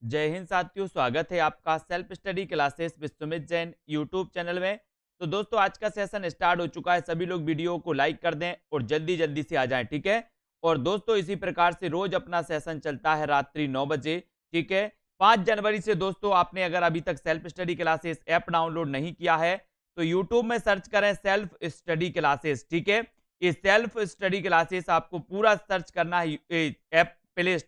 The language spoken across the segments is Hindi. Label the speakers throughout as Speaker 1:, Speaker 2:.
Speaker 1: जय हिंद साथियों, स्वागत है आपका self study classes with Sumit Jain YouTube channel में। तो दोस्तों, आज का सेशन स्टार्ट हो चुका है। सभी लोग वीडियो को लाइक कर दें और जल्दी जल्दी से आ जाएं, ठीक है। और दोस्तों, इसी प्रकार से रोज अपना सेशन चलता है रात्रि 9 बजे, ठीक है। 5 जनवरी से दोस्तों, आपने अगर अभी तक self study classes app download नहीं किया है तो यूट्यूब में सर्च करें सेल्फ स्टडी क्लासेस, ठीक है। ये सेल्फ स्टडी क्लासेस आपको पूरा सर्च करना है ऐप प्ले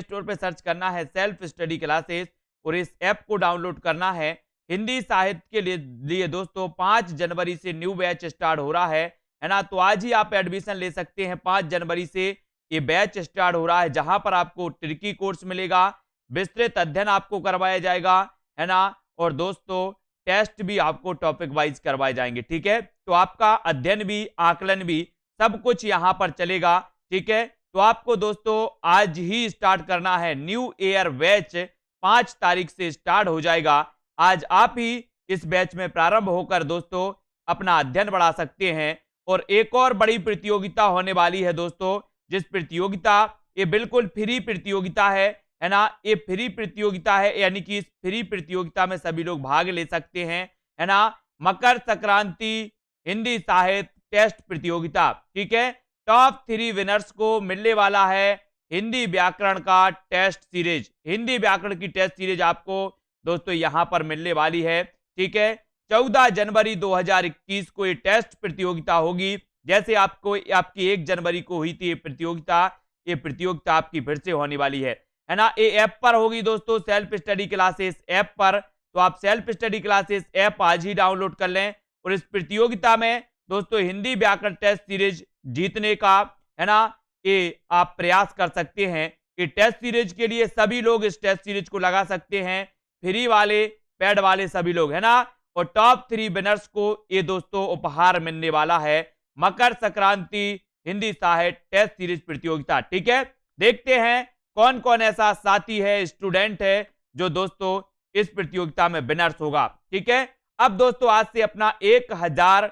Speaker 1: स्टोर पे सर्च करना है सेल्फ स्टडी क्लासेस और इस ऐप को डाउनलोड करना है। हिंदी साहित्य के लिए दोस्तों 5 जनवरी से न्यू बैच स्टार्ट हो रहा है ना। तो आज ही आप एडमिशन ले सकते हैं। 5 जनवरी से ये बैच स्टार्ट हो रहा है, जहां पर आपको ट्रिकी कोर्स मिलेगा, विस्तृत अध्ययन आपको करवाया जाएगा, है ना। और दोस्तों, टेस्ट भी आपको टॉपिक वाइज करवाए जाएंगे, ठीक है। तो आपका अध्ययन भी, आकलन भी, सब कुछ यहां पर चलेगा, ठीक है। तो आपको दोस्तों आज ही स्टार्ट करना है। न्यू ईयर बैच 5 तारीख से स्टार्ट हो जाएगा। आज आप ही इस बैच में प्रारंभ होकर दोस्तों अपना अध्ययन बढ़ा सकते हैं। और एक और बड़ी प्रतियोगिता होने वाली है दोस्तों, जिस प्रतियोगिता, ये बिल्कुल फ्री प्रतियोगिता है ना। ये फ्री प्रतियोगिता है, यानी कि इस फ्री प्रतियोगिता में सभी लोग भाग ले सकते हैं, है ना। मकर संक्रांति हिंदी साहित्य टेस्ट प्रतियोगिता, ठीक है। टॉप 3 विनर्स को मिलने वाला है हिंदी व्याकरण का टेस्ट सीरीज। हिंदी व्याकरण की टेस्ट सीरीज आपको दोस्तों यहां पर मिलने वाली है, ठीक है। 14 जनवरी 2021 को ये टेस्ट प्रतियोगिता होगी। जैसे आपको आपकी 1 जनवरी को हुई थी ये प्रतियोगिता आपकी फिर से होने वाली है ना। ये ऐप पर होगी दोस्तों, सेल्फ स्टडी क्लासेस ऐप पर। तो आप सेल्फ स्टडी क्लासेस ऐप आज ही डाउनलोड कर लें और इस प्रतियोगिता में दोस्तों हिंदी व्याकरण टेस्ट सीरीज जीतने का, है ना, ये आप प्रयास कर सकते हैं। ये टेस्ट सीरीज के लिए सभी लोग इस टेस्ट सीरीज को लगा सकते हैं, फ्री वाले, पेड वाले सभी लोग, है ना। और टॉप 3 विनर्स को ये दोस्तों उपहार मिलने वाला है, मकर संक्रांति हिंदी साहित्य टेस्ट सीरीज प्रतियोगिता, ठीक है। देखते हैं कौन कौन ऐसा साथी है, स्टूडेंट है, जो दोस्तों इस प्रतियोगिता में विनर्स होगा, ठीक है। अब दोस्तों आज से अपना 1000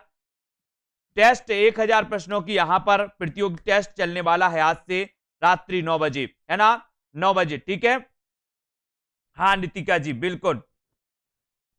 Speaker 1: प्रश्नों की यहां पर प्रतियोगिता टेस्ट चलने वाला है, आज से रात्रि 9 बजे, है ना, 9 बजे, ठीक है। हाँ नितिका जी, बिल्कुल।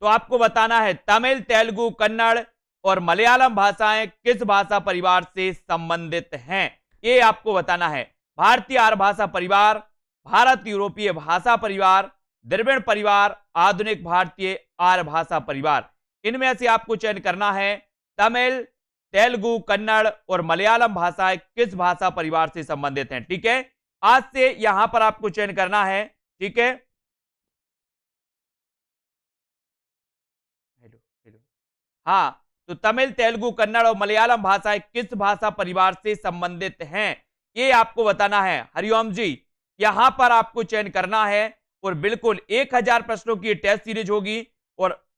Speaker 1: तो आपको बताना है तमिल, तेलुगु, कन्नड़ और मलयालम भाषाएं किस भाषा परिवार से संबंधित हैं, ये आपको बताना है। भारतीय आर्य भाषा परिवार, भारत यूरोपीय भाषा परिवार, द्रविड़ परिवार, आधुनिक भारतीय आर्य भाषा परिवार। इनमें से आपको चयन करना है। तमिल, तेलुगु, कन्नड़ और मलयालम भाषाएं किस भाषा परिवार से संबंधित हैं, ठीक है। आज से यहां पर आपको चयन करना है, ठीक है। हेलो हेलो, हाँ। तो तमिल, तेलुगु, कन्नड़ और मलयालम भाषाएं किस भाषा परिवार से संबंधित हैं, ये आपको बताना है। हरिओम जी, यहां पर आपको चयन करना है और बिल्कुल 1000 प्रश्नों की टेस्ट सीरीज होगी और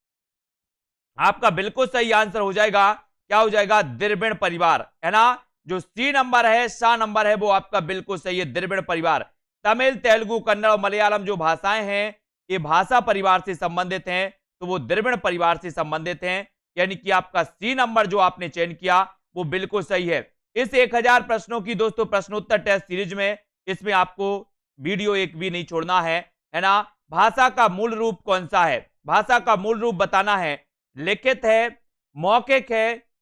Speaker 1: आपका बिल्कुल सही आंसर हो जाएगा, क्या हो जाएगा, द्रविड़ परिवार, है ना। जो सी नंबर है, सा नंबर है, वो आपका बिल्कुल सही है, द्रविड़ परिवार। तमिल, तेलुगु, कन्नड़ और मलयालम जो भाषाएं हैं, ये भाषा परिवार से संबंधित हैं, तो वो द्रविड़ परिवार से संबंधित हैं। यानी कि आपका सी नंबर जो आपने चयन किया वो बिल्कुल सही है। इस 1000 प्रश्नों की दोस्तों प्रश्नोत्तर टेस्ट सीरीज में, इसमें आपको वीडियो एक भी नहीं छोड़ना है ना। भाषा का मूल रूप कौन सा है, भाषा का मूल रूप बताना है। लिखित है, मौखिक है,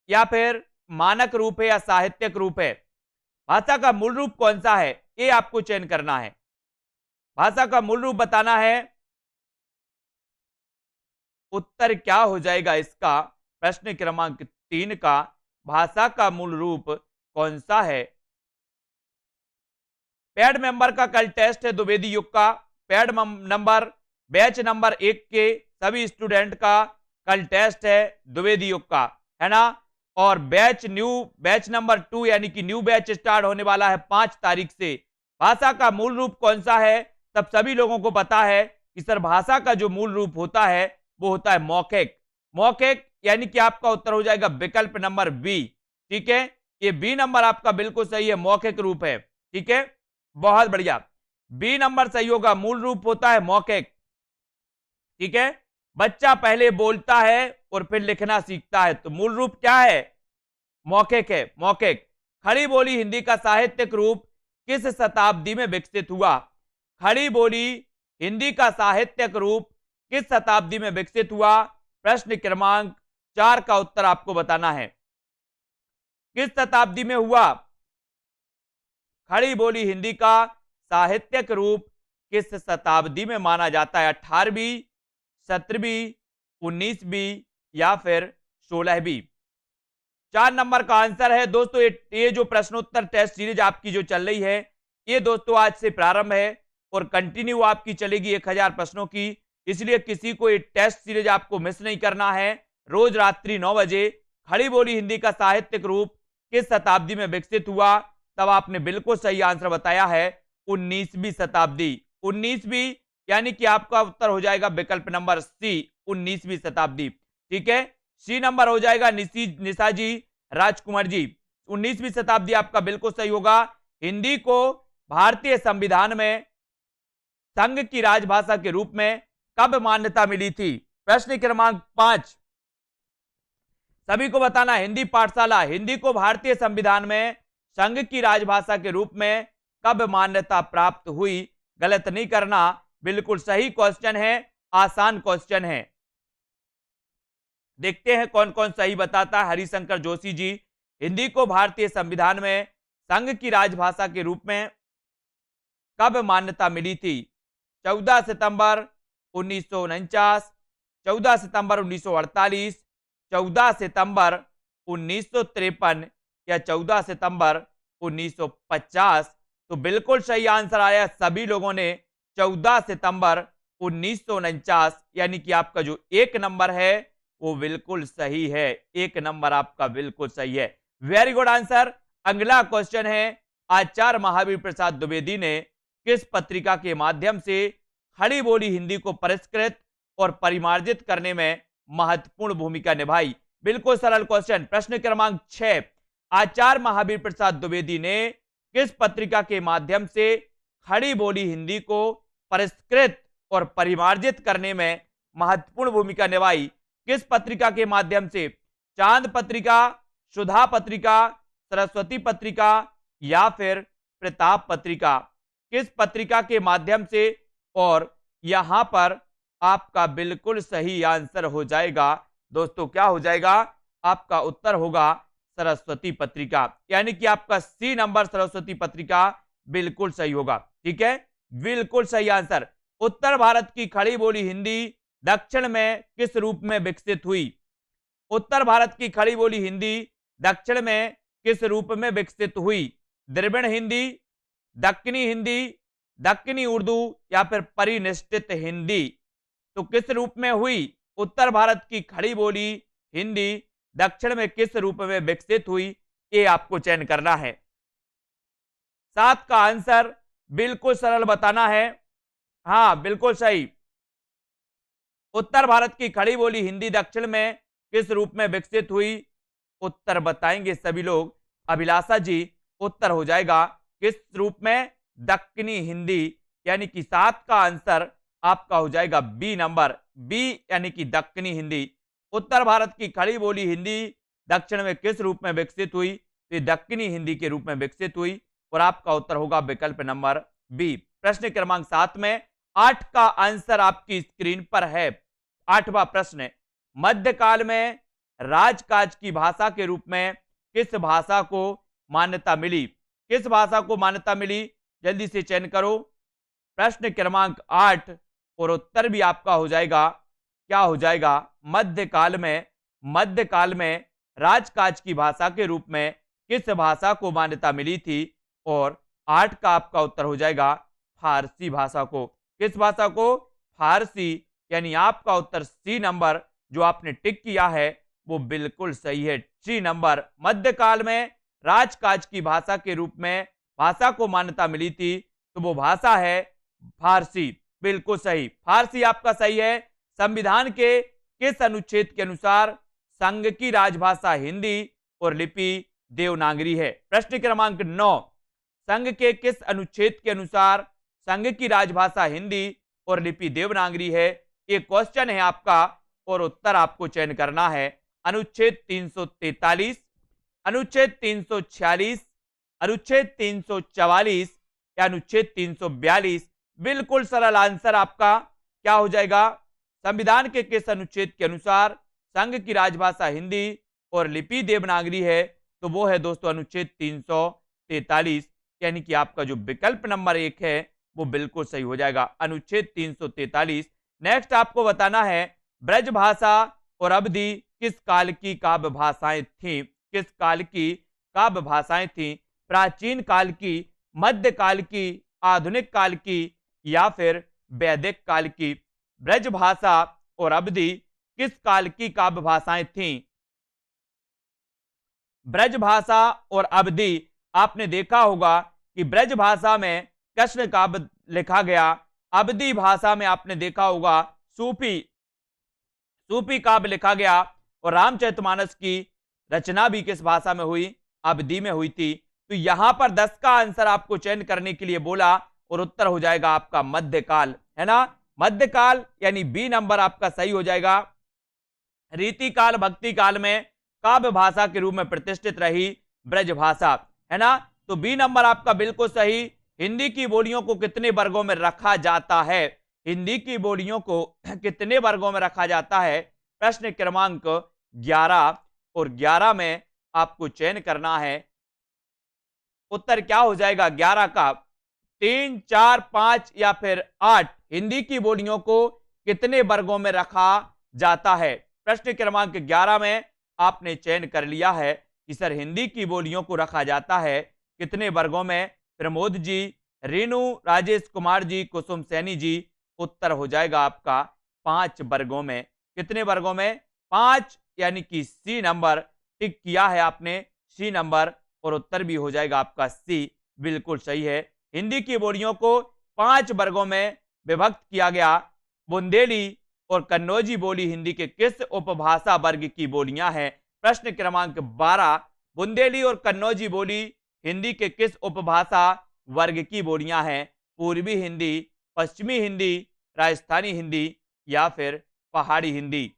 Speaker 1: या फिर मानक रूप है, या साहित्यिक रूप है। भाषा का मूल रूप कौन सा है, ये आपको चयन करना है। भाषा का मूल रूप बताना है। उत्तर क्या हो जाएगा इसका, प्रश्न क्रमांक 3 का, भाषा का मूल रूप कौन सा है। पैड मेंबर का कल टेस्ट है द्विवेदी युग का। पैड नंबर, बैच नंबर 1 के सभी स्टूडेंट का कल टेस्ट है द्विवेदी युग का, है ना। और बैच नंबर 2 यानी कि न्यू बैच स्टार्ट होने वाला है 5 तारीख से। भाषा का मूल रूप कौन सा है, तब सभी लोगों को पता है कि सर भाषा का जो मूल रूप होता है वो होता है मौखिक। मौखिक यानी कि आपका उत्तर हो जाएगा विकल्प नंबर बी, ठीक है। ये बी नंबर आपका बिल्कुल सही है, मौखिक रूप है, ठीक है। बहुत बढ़िया, बी नंबर सही होगा, मूल रूप होता है मौखिक, ठीक है। बच्चा पहले बोलता है और फिर लिखना सीखता है, तो मूल रूप क्या है, मौखिक है, मौखिक। खड़ी बोली हिंदी का साहित्यिक रूप किस शताब्दी में विकसित हुआ। खड़ी बोली हिंदी का साहित्यिक रूप किस शताब्दी में विकसित हुआ? प्रश्न क्रमांक 4 का उत्तर आपको बताना है। किस शताब्दी में हुआ? खड़ी बोली हिंदी का साहित्यिक रूप किस शताब्दी में माना जाता है? 18वीं, 17वीं, 19वीं या फिर 16वीं? 4 नंबर का आंसर है दोस्तों। ये जो प्रश्नोत्तर टेस्ट सीरीज आपकी जो चल रही है, ये दोस्तों आज से प्रारंभ है और कंटिन्यू आपकी चलेगी 1000 प्रश्नों की। इसलिए किसी को ये टेस्ट सीरीज आपको मिस नहीं करना है। रोज रात्रि 9 बजे खड़ी बोली हिंदी का साहित्यिक रूप किस शताब्दी में विकसित हुआ? तब आपने बिल्कुल सही आंसर बताया है 19वीं शताब्दी। 19वीं यानी कि आपका उत्तर हो जाएगा विकल्प नंबर सी, 19वीं शताब्दी। ठीक है, सी नंबर हो जाएगा निशा जी, राजकुमार जी। 19वीं शताब्दी आपका बिल्कुल सही होगा। हिंदी को भारतीय संविधान में संघ की राजभाषा के रूप में कब मान्यता मिली थी? प्रश्न क्रमांक 5 सभी को बताना। हिंदी पाठशाला हिंदी को भारतीय संविधान में संघ की राजभाषा के रूप में कब मान्यता प्राप्त हुई? गलत नहीं करना, बिल्कुल सही क्वेश्चन है, आसान क्वेश्चन है। देखते हैं कौन कौन सही बताता है। हरिशंकर जोशी जी, हिंदी को भारतीय संविधान में संघ की राजभाषा के रूप में कब मान्यता मिली थी? 14 सितंबर 1949, 14 सितंबर 1948, 14 सितंबर 1953 या 14 सितंबर 1950? तो बिल्कुल सही आंसर आया सभी लोगों ने 14 सितंबर 1949, यानी कि आपका जो एक नंबर है वो बिल्कुल सही है। एक नंबर आपका बिल्कुल सही है। Very good answer. अगला क्वेश्चन है, आचार्य महावीर प्रसाद द्विवेदी ने किस पत्रिका के माध्यम से खड़ी बोली हिंदी को परिष्कृत और परिमार्जित करने में महत्वपूर्ण भूमिका निभाई? बिल्कुल सरल क्वेश्चन। प्रश्न क्रमांक 6 आचार्य महावीर प्रसाद द्विवेदी ने किस पत्रिका के माध्यम से खड़ी बोली हिंदी को परिष्कृत और परिमार्जित करने में महत्वपूर्ण भूमिका निभाई? किस पत्रिका के माध्यम से? चांद पत्रिका, सुधा पत्रिका, सरस्वती पत्रिका या फिर प्रताप पत्रिका? किस पत्रिका के माध्यम से? और यहां पर आपका बिल्कुल सही आंसर हो जाएगा दोस्तों, क्या हो जाएगा? आपका उत्तर होगा सरस्वती पत्रिका, यानी कि आपका सी नंबर सरस्वती पत्रिका बिल्कुल सही होगा। ठीक है, बिल्कुल सही आंसर। उत्तर भारत की खड़ी बोली हिंदी दक्षिण में किस रूप में विकसित हुई? उत्तर भारत की खड़ी बोली हिंदी दक्षिण में किस रूप में विकसित हुई? द्रविड़ हिंदी, दक्कनी हिंदी, दक्कनी उर्दू या फिर परिनिष्ठित हिंदी? तो किस रूप में हुई? उत्तर भारत की खड़ी बोली हिंदी दक्षिण में किस रूप में विकसित हुई, ये आपको चयन करना है। 7 का आंसर बिल्कुल सरल बताना है। हाँ बिल्कुल सही। उत्तर भारत की खड़ी बोली हिंदी दक्षिण में किस रूप में विकसित हुई? उत्तर बताएंगे सभी लोग। अभिलाषा जी, उत्तर हो जाएगा किस रूप में? दक्कनी हिंदी, यानी कि 7 का आंसर आपका हो जाएगा बी नंबर, बी यानी कि दक्कनी हिंदी। उत्तर भारत की खड़ी बोली हिंदी दक्षिण में किस रूप में विकसित हुई? तो दक्कनी हिंदी के रूप में विकसित हुई और आपका उत्तर होगा विकल्प नंबर बी। प्रश्न क्रमांक 7 में 8 का आंसर आपकी स्क्रीन पर है। 8वां प्रश्न, मध्यकाल में राजकाज की भाषा के रूप में किस भाषा को मान्यता मिली? किस भाषा को मान्यता मिली? जल्दी से चयन करो। प्रश्न क्रमांक 8 और उत्तर भी आपका हो जाएगा, क्या हो जाएगा? मध्यकाल में राजकाज की भाषा के रूप में किस भाषा को मान्यता मिली थी? और 8 का आपका उत्तर हो जाएगा फारसी भाषा को। किस भाषा को? फारसी, यानी आपका उत्तर सी नंबर जो आपने टिक किया है वो बिल्कुल सही है। सी नंबर, मध्यकाल में राजकाज की भाषा के रूप में भाषा को मान्यता मिली थी तो वो भाषा है फारसी। बिल्कुल सही, फारसी आपका सही है। संविधान के किस अनुच्छेद के अनुसार संघ की राजभाषा हिंदी और लिपि देवनागरी है? प्रश्न क्रमांक 9, संघ के किस अनुच्छेद के अनुसार संघ की राजभाषा हिंदी और लिपि देवनागरी है? ये क्वेश्चन है आपका और उत्तर आपको चयन करना है। अनुच्छेद 343, अनुच्छेद 346, अनुच्छेद 344 या अनुच्छेद 342 बिल्कुल सरल आंसर आपका क्या हो जाएगा? संविधान के किस अनुच्छेद के अनुसार संघ की राजभाषा हिंदी और लिपि देवनागरी है? तो वो है दोस्तों अनुच्छेद 343, यानी कि आपका जो विकल्प नंबर 1 है वो बिल्कुल सही हो जाएगा, अनुच्छेद 343। नेक्स्ट आपको बताना है ब्रजभाषा और अवधि किस काल की काव्य भाषाएं थीं? किस काल की काव्य भाषाएं थीं? प्राचीन काल की, मध्यकाल की, आधुनिक काल की या फिर वैदिक काल की? ब्रजभाषा और अवधि किस काल की काव्य भाषाएं थीं? ब्रजभाषा और अवधि, आपने देखा होगा कि ब्रजभाषा में कृष्ण काव्य लिखा गया, अवधि भाषा में आपने देखा होगा सूफी सूफी काव्य लिखा गया, और रामचरितमानस की रचना भी किस भाषा में हुई? अवधि में हुई थी। तो यहां पर 10 का आंसर आपको चयन करने के लिए बोला, और उत्तर हो जाएगा आपका मध्यकाल, है ना? मध्यकाल यानी बी नंबर आपका सही हो जाएगा। रीतिकाल, भक्ति काल में काव्य भाषा के रूप में प्रतिष्ठित रही ब्रजभाषा, है ना? तो बी नंबर आपका बिल्कुल सही। हिंदी की बोलियों को कितने वर्गों में रखा जाता है? हिंदी की बोलियों को कितने वर्गों में रखा जाता है? प्रश्न क्रमांक 11, और 11 में आपको चयन करना है। उत्तर क्या हो जाएगा 11 का? 3, 4, 5 या फिर 8 हिंदी की बोलियों को कितने वर्गों में रखा जाता है? प्रश्न क्रमांक 11 में आपने चयन कर लिया है कि सर हिंदी की बोलियों को रखा जाता है कितने वर्गों में? प्रमोद जी, रेणु, राजेश कुमार जी, कुसुम सैनी जी। उत्तर हो जाएगा आपका 5 वर्गों में। कितने वर्गों में? 5, यानी कि सी नंबर टिक किया है आपने, सी नंबर, और उत्तर भी हो जाएगा आपका सी, बिल्कुल सही है। हिंदी की बोलियों को 5 वर्गों में विभक्त किया गया। बुंदेली और कन्नौजी बोली हिंदी के किस उपभाषा वर्ग की बोलियां हैं? प्रश्न क्रमांक 12, बुंदेली और कन्नौजी बोली हिंदी के किस उपभाषा वर्ग की बोलियां हैं? पूर्वी हिंदी, पश्चिमी हिंदी, राजस्थानी हिंदी या फिर पहाड़ी हिंदी?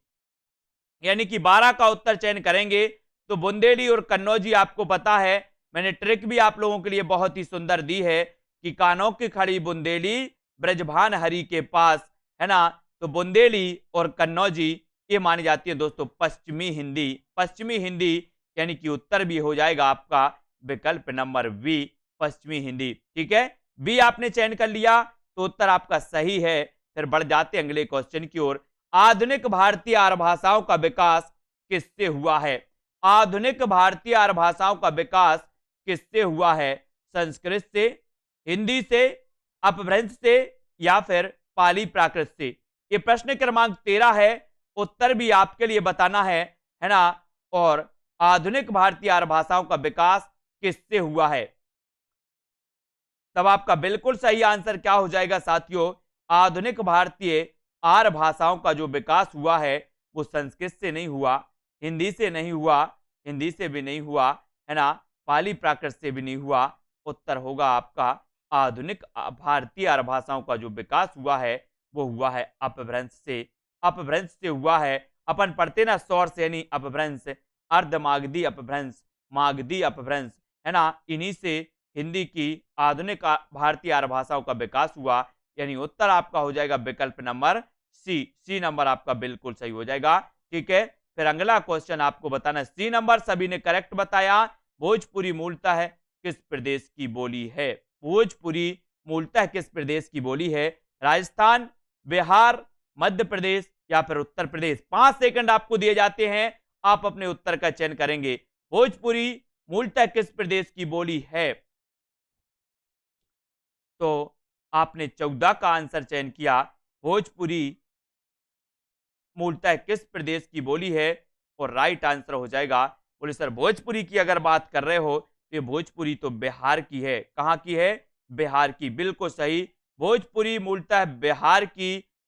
Speaker 1: यानी कि 12 का उत्तर चयन करेंगे तो बुंदेली और कन्नौजी आपको पता है, मैंने ट्रिक भी आप लोगों के लिए बहुत ही सुंदर दी है कि कानों की खड़ी बुंदेली ब्रजभान हरि के पास, है ना? तो बुंदेली और कन्नौजी ये मानी जाती है दोस्तों पश्चिमी हिंदी। पश्चिमी हिंदी यानी कि उत्तर भी हो जाएगा आपका विकल्प नंबर बी, पश्चिमी हिंदी। ठीक है, बी आपने चयन कर लिया तो उत्तर आपका सही है। फिर बढ़ जाते अगले क्वेश्चन की ओर। आधुनिक भारतीय आर्य भाषाओं का विकास किससे हुआ है? आधुनिक भारतीय आर्य भाषाओं का विकास किससे हुआ है? संस्कृत से, हिंदी से, अपभ्रंश से या फिर पाली प्राकृत से? ये प्रश्न क्रमांक 13 है, उत्तर भी आपके लिए बताना है ना? और आधुनिक भारतीय आर्य भाषाओं का विकास किससे हुआ है? तब आपका बिल्कुल सही आंसर क्या हो जाएगा साथियों? आधुनिक भारतीय आर्य भाषाओं का जो विकास हुआ है वो संस्कृत से नहीं हुआ, हिंदी से नहीं हुआ, हिंदी से भी नहीं हुआ, है ना? पाली प्राकृत से भी नहीं हुआ। उत्तर होगा आपका आधुनिक भारतीय आर्य भाषाओं का जो विकास हुआ है वो हुआ है अपभ्रंश से। अपभ्रंश से हुआ है। अपन पढ़ते ना सौर से यानी अपभ्रंश, अर्धमागधी अपभ्रंश, मागधी अपभ्रंश, है ना? इन्हीं से हिंदी की आधुनिक भारतीय आर्य भाषाओं का विकास हुआ। यानी उत्तर आपका हो जाएगा विकल्प नंबर सी, सी नंबर आपका बिल्कुल सही हो जाएगा। ठीक है, फिर अगला क्वेश्चन आपको बताना, सी नंबर सभी ने करेक्ट बताया। भोजपुरी मूलतः किस प्रदेश की बोली है? भोजपुरी मूलतः किस प्रदेश की बोली है? राजस्थान, बिहार, मध्य प्रदेश या फिर उत्तर प्रदेश? 5 सेकंड आपको दिए जाते हैं, आप अपने उत्तर का चयन करेंगे। भोजपुरी मूलतः किस प्रदेश की बोली है? तो आपने 14 का आंसर चयन किया। भोजपुरी मूलतः किस प्रदेश की बोली है? और राइट आंसर हो जाएगा, बोले सर भोजपुरी की अगर बात कर रहे हो तो ये भोजपुरी तो बिहार की है। कहाँ की है? बिहार की, बिल्कुल सही। भोजपुरी मूलतः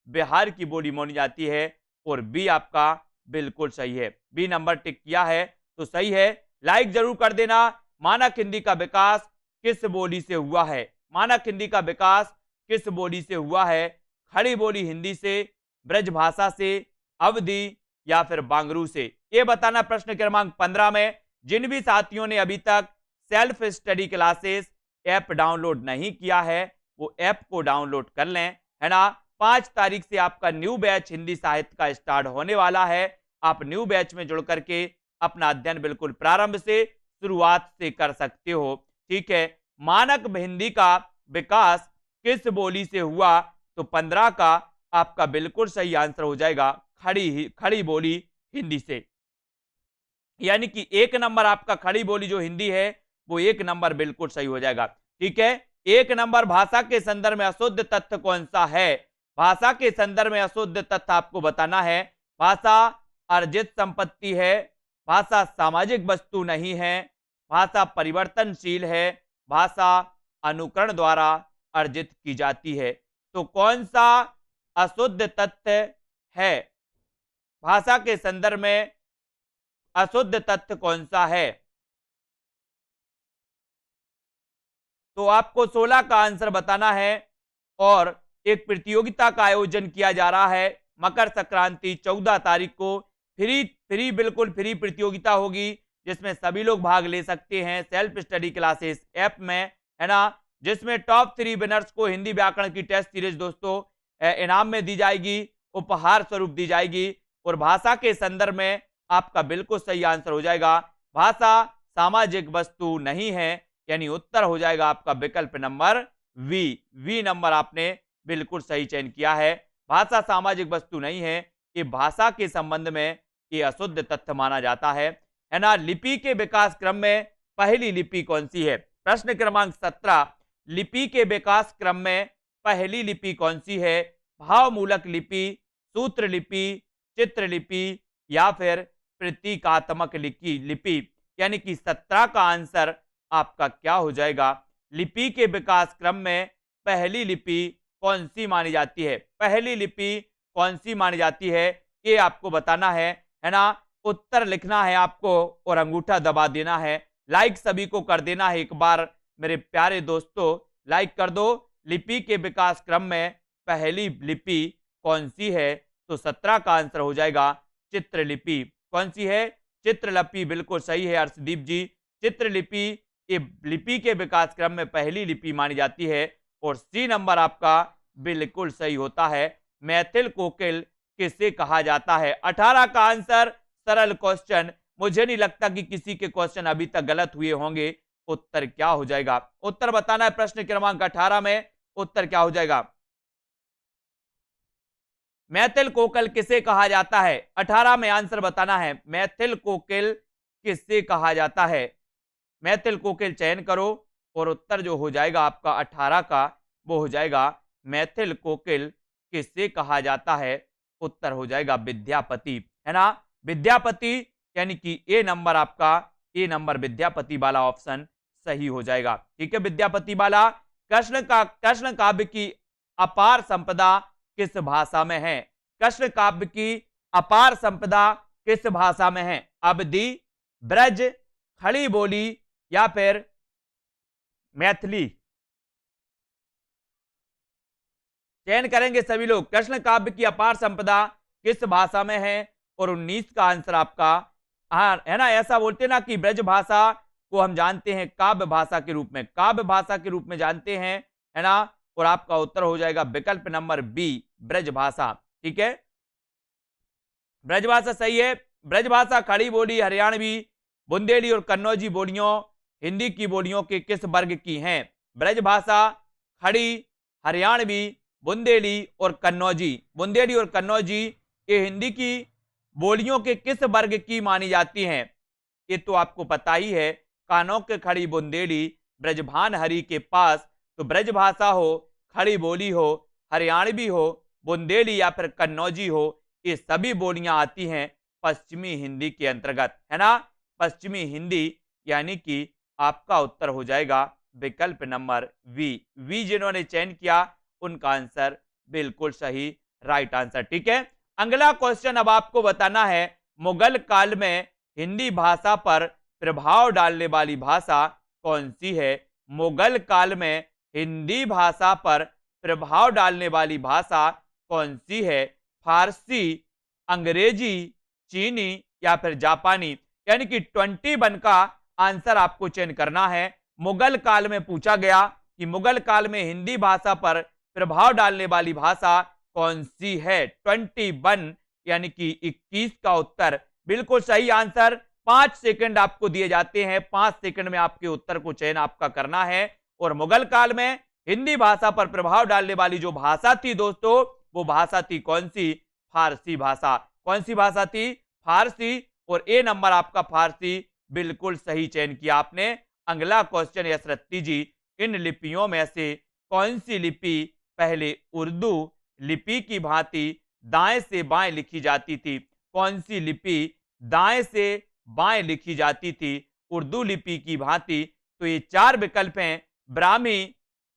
Speaker 1: बिहार की बोली मानी जाती है, और बी आपका बिल्कुल सही है। बी नंबर टिक किया है तो सही है। लाइक जरूर कर देना। मानक हिंदी का विकास किस बोली से हुआ है? मानक हिंदी का विकास किस बोली से हुआ है? खड़ी बोली हिंदी से, ब्रजभाषा से, अवधि या फिर बांगरू से? ये बताना प्रश्न क्रमांक 15 में। जिन भी साथियों ने अभी तक self study classes app download नहीं किया है वो ऐप को डाउनलोड कर लें, है ना। 5 तारीख से आपका न्यू बैच हिंदी साहित्य का स्टार्ट होने वाला है। आप न्यू बैच में जुड़ करके अपना अध्ययन बिल्कुल प्रारंभ से, शुरुआत से कर सकते हो, ठीक है। मानक हिंदी का विकास किस बोली से हुआ? तो 15 का आपका बिल्कुल सही आंसर हो जाएगा खड़ी बोली हिंदी से। यानी कि 1 नंबर आपका खड़ी बोली जो हिंदी है वो 1 नंबर बिल्कुल सही हो जाएगा, ठीक है। 1 नंबर भाषा के संदर्भ में अशुद्ध तथ्य कौन सा है? भाषा के संदर्भ में अशुद्ध तथ्य आपको बताना है। भाषा अर्जित संपत्ति है, भाषा सामाजिक वस्तु नहीं है, भाषा परिवर्तनशील है, भाषा अनुकरण द्वारा अर्जित की जाती है। तो कौन सा अशुद्ध तथ्य है? भाषा के संदर्भ में अशुद्ध तथ्य कौन सा है? तो आपको 16 का आंसर बताना है। और एक प्रतियोगिता का आयोजन किया जा रहा है मकर संक्रांति 14 तारीख को। बिल्कुल फ्री प्रतियोगिता होगी जिसमें सभी लोग भाग ले सकते हैं सेल्फ स्टडी क्लासेस ऐप में, है ना। जिसमें टॉप 3 विनर्स को हिंदी व्याकरण की टेस्ट सीरीज दोस्तों इनाम में दी जाएगी, उपहार स्वरूप दी जाएगी। और भाषा के संदर्भ में आपका बिल्कुल सही आंसर हो जाएगा भाषा सामाजिक वस्तु नहीं है, यानी उत्तर हो जाएगा आपका विकल्प नंबर वी नंबर आपने बिल्कुल सही चयन किया है। भाषा सामाजिक वस्तु नहीं है, ये भाषा के संबंध में ये अशुद्ध तथ्य माना जाता है ना। लिपि के विकास क्रम में पहली लिपि कौन सी है? प्रश्न क्रमांक 17, लिपि के विकास क्रम में पहली लिपि कौन सी है? भावमूलक लिपि, सूत्र लिपि, चित्र लिपि या फिर प्रतीकात्मक लिपि। यानी कि 17 का आंसर आपका क्या हो जाएगा? लिपि के विकास क्रम में पहली लिपि कौन सी मानी जाती है? पहली लिपि कौन सी मानी जाती है ये आपको बताना है ना। उत्तर लिखना है आपको और अंगूठा दबा देना है। लाइक सभी को कर देना है, एक बार मेरे प्यारे दोस्तों लाइक कर दो। लिपि के विकास क्रम में पहली लिपि कौन सी है? तो 17 का आंसर हो जाएगा चित्रलिपि। कौन सी है? चित्रलिपि बिल्कुल सही है अर्शदीप जी। चित्रलिपि ये लिपि के विकास क्रम में पहली लिपि मानी जाती है। और सी नंबर आपका बिल्कुल सही होता है। मैथिल कोकिल किसे कहा जाता है? 18 का आंसर, सरल क्वेश्चन, मुझे नहीं लगता कि किसी के क्वेश्चन अभी तक गलत हुए होंगे। उत्तर क्या हो जाएगा? उत्तर बताना है प्रश्न क्रमांक 18 में, उत्तर क्या हो जाएगा? मैथिल कोकिल किसे कहा जाता है? 18 में आंसर बताना है। मैथिल कोकिल किसे कहा जाता है? मैथिल कोकिल चयन करो और उत्तर जो हो जाएगा आपका 18 का वो हो जाएगा मैथिल कोकिल किसे कहा जाता है? उत्तर हो जाएगा विद्यापति, है ना। विद्यापति यानी कि ए नंबर आपका, ए नंबर विद्यापति वाला ऑप्शन सही हो जाएगा, ठीक है। विद्यापति वाला। कृष्ण काव्य की अपार संपदा किस भाषा में है? कृष्ण काव्य की अपार संपदा किस भाषा में है? अवधी, ब्रज, खड़ी बोली या फिर मैथिली? चयन करेंगे सभी लोग। कृष्ण काव्य की अपार संपदा किस भाषा में है? और 19 का आंसर आपका, हाँ है ना। ऐसा बोलते ना कि ब्रज भाषा को हम जानते हैं काव्य भाषा के रूप में, काव्य भाषा के रूप में जानते हैं, है ना। और आपका उत्तर हो जाएगा विकल्प नंबर बी, ब्रज भाषा, ठीक है। ब्रज भाषा सही है। ब्रज भाषा खड़ी बोली हरियाणवी, बुंदेली और कन्नौजी बोलियों हिंदी की बोलियों के किस वर्ग की हैं? ब्रज भाषा, खड़ी, हरियाणवी, बुंदेली और कन्नौजी। बुंदेली और कन्नौजी ये हिंदी की बोलियों के किस वर्ग की मानी जाती हैं? ये तो आपको पता ही है। कानों के खड़ी बुंदेली ब्रजभान हरि के पास। तो ब्रज भाषा हो, खड़ी बोली हो, हरियाणवी हो, बुंदेली या फिर कन्नौजी हो, ये सभी बोलियां आती हैं पश्चिमी हिंदी के अंतर्गत, है ना। पश्चिमी हिंदी यानी कि आपका उत्तर हो जाएगा विकल्प नंबर वी जिन्होंने चयन किया उनका आंसर बिल्कुल सही, राइट आंसर, ठीक है। अगला क्वेश्चन अब आपको बताना है, मुगल काल में हिंदी भाषा पर प्रभाव डालने वाली भाषा कौन सी है? मुगल काल में हिंदी भाषा पर प्रभाव डालने वाली भाषा कौन सी है? फारसी, अंग्रेजी, चीनी या फिर जापानी? यानी कि 21 का आंसर आपको चयन करना है। मुगल काल में पूछा गया कि मुगल काल में हिंदी भाषा पर प्रभाव डालने वाली भाषा कौन सी है? 21 यानी कि 21 का उत्तर बिल्कुल सही आंसर। 5 सेकंड आपको दिए जाते हैं, 5 सेकंड में आपके उत्तर को चयन आपका करना है। और मुगल काल में हिंदी भाषा पर प्रभाव डालने वाली जो भाषा थी दोस्तों, वो भाषा थी कौन सी? फारसी भाषा। कौन सी भाषा थी? फारसी। और ए नंबर आपका फारसी बिल्कुल सही चयन किया आपने। अगला क्वेश्चन यश रत्ती जी, इन लिपियों में से कौन सी लिपि पहले उर्दू लिपि की भांति दाएं से बाएं लिखी जाती थी? कौन सी लिपि दाएं से बाएं लिखी जाती थी उर्दू लिपि की भांति? तो ये 4 विकल्प हैं, ब्राह्मी,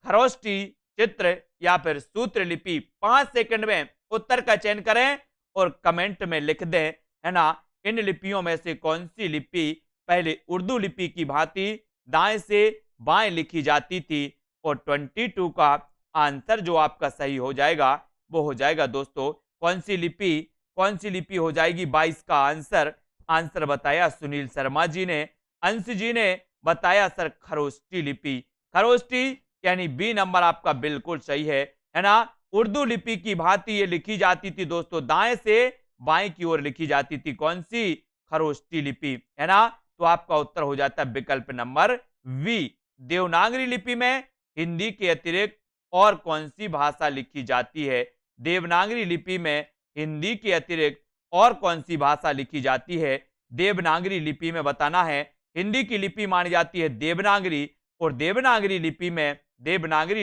Speaker 1: खरोष्टी, चित्र या फिर सूत्र लिपि। 5 सेकंड में उत्तर का चयन करें और कमेंट में लिख दें, है ना, इन लिपियों में से कौन सी लिपि पहले उर्दू लिपि की भांति दाएं से बाएं लिखी जाती थी? और 22 का आंसर जो आपका सही हो जाएगा वो हो जाएगा दोस्तों कौन सी लिपि? कौन सी लिपि हो जाएगी 22 का आंसर? आंसर बताया सुनील शर्मा जी ने। अंश जी ने बताया सर खरोष्टी लिपि। खरोष्टी यानी बी नंबर आपका बिल्कुल सही है ना। उर्दू लिपि की भांति ये लिखी जाती थी दोस्तों, दाएं से बाएं की ओर लिखी जाती थी। कौन सी? खरोष्टी लिपि, है ना। तो आपका उत्तर हो जाता है विकल्प नंबर वी। देवनागरी लिपि में हिंदी के अतिरिक्त और कौन सी भाषा लिखी जाती है? देवनागरी लिपि में हिंदी के अतिरिक्त और कौन सी भाषा लिखी जाती है? देवनागरी लिपि में बताना है। हिंदी की लिपि मानी जाती है देवनागरी, और देवनागरी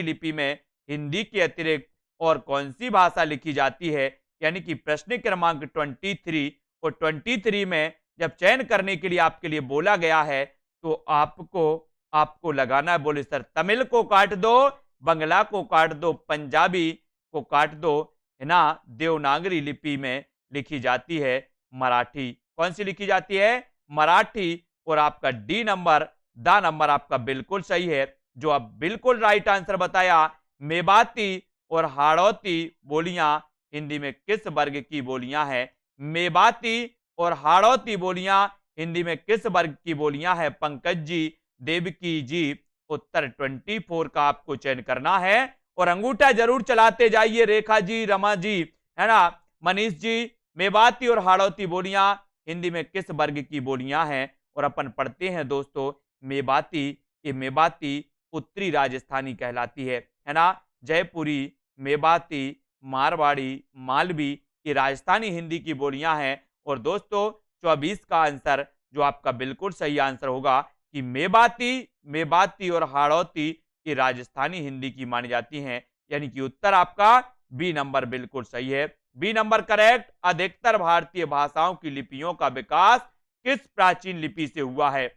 Speaker 1: लिपि में हिंदी के अतिरिक्त और कौन सी भाषा लिखी जाती है? यानी कि प्रश्न क्रमांक 23 और 23 में जब चयन करने के लिए आपके लिए बोला गया है तो आपको लगाना है। बोले सर तमिल को काट दो, बंगला को काट दो, पंजाबी को काट दो, है ना। देवनागरी लिपि में लिखी जाती है मराठी। कौन सी लिखी जाती है? मराठी। और आपका डी नंबर दा नंबर आपका बिल्कुल सही है, जो आप बिल्कुल राइट आंसर बताया। मेवाती और हाड़ौती बोलियां हिंदी में किस वर्ग की बोलियां हैं? मेवाती और हाड़ौती बोलियां हिंदी में किस वर्ग की बोलियां हैं? पंकज जी, देवकी जी, उत्तर 24 का आपको चयन करना है। और अंगूठा जरूर चलाते जाइए, रेखा जी, रमा जी, है ना, मनीष जी। मेवाती और हाड़ौती बोलियां हिंदी में किस वर्ग की बोलियां हैं? और अपन पढ़ते हैं दोस्तों मेवाती। ये मेवाती उत्तरी राजस्थानी कहलाती है ना। जयपुरी, मेवाती, मारवाड़ी, मालवी ये राजस्थानी हिंदी की बोलियां हैं। और दोस्तों 24 का आंसर जो आपका बिल्कुल सही आंसर होगा कि मेवाती और हाड़ौती ये राजस्थानी हिंदी की मानी जाती हैं। यानी कि उत्तर आपका बी नंबर बिल्कुल सही है। B number correct. अधिकतर भारतीय भाषाओं की लिपियों का विकास किस प्राचीन लिपि से हुआ है?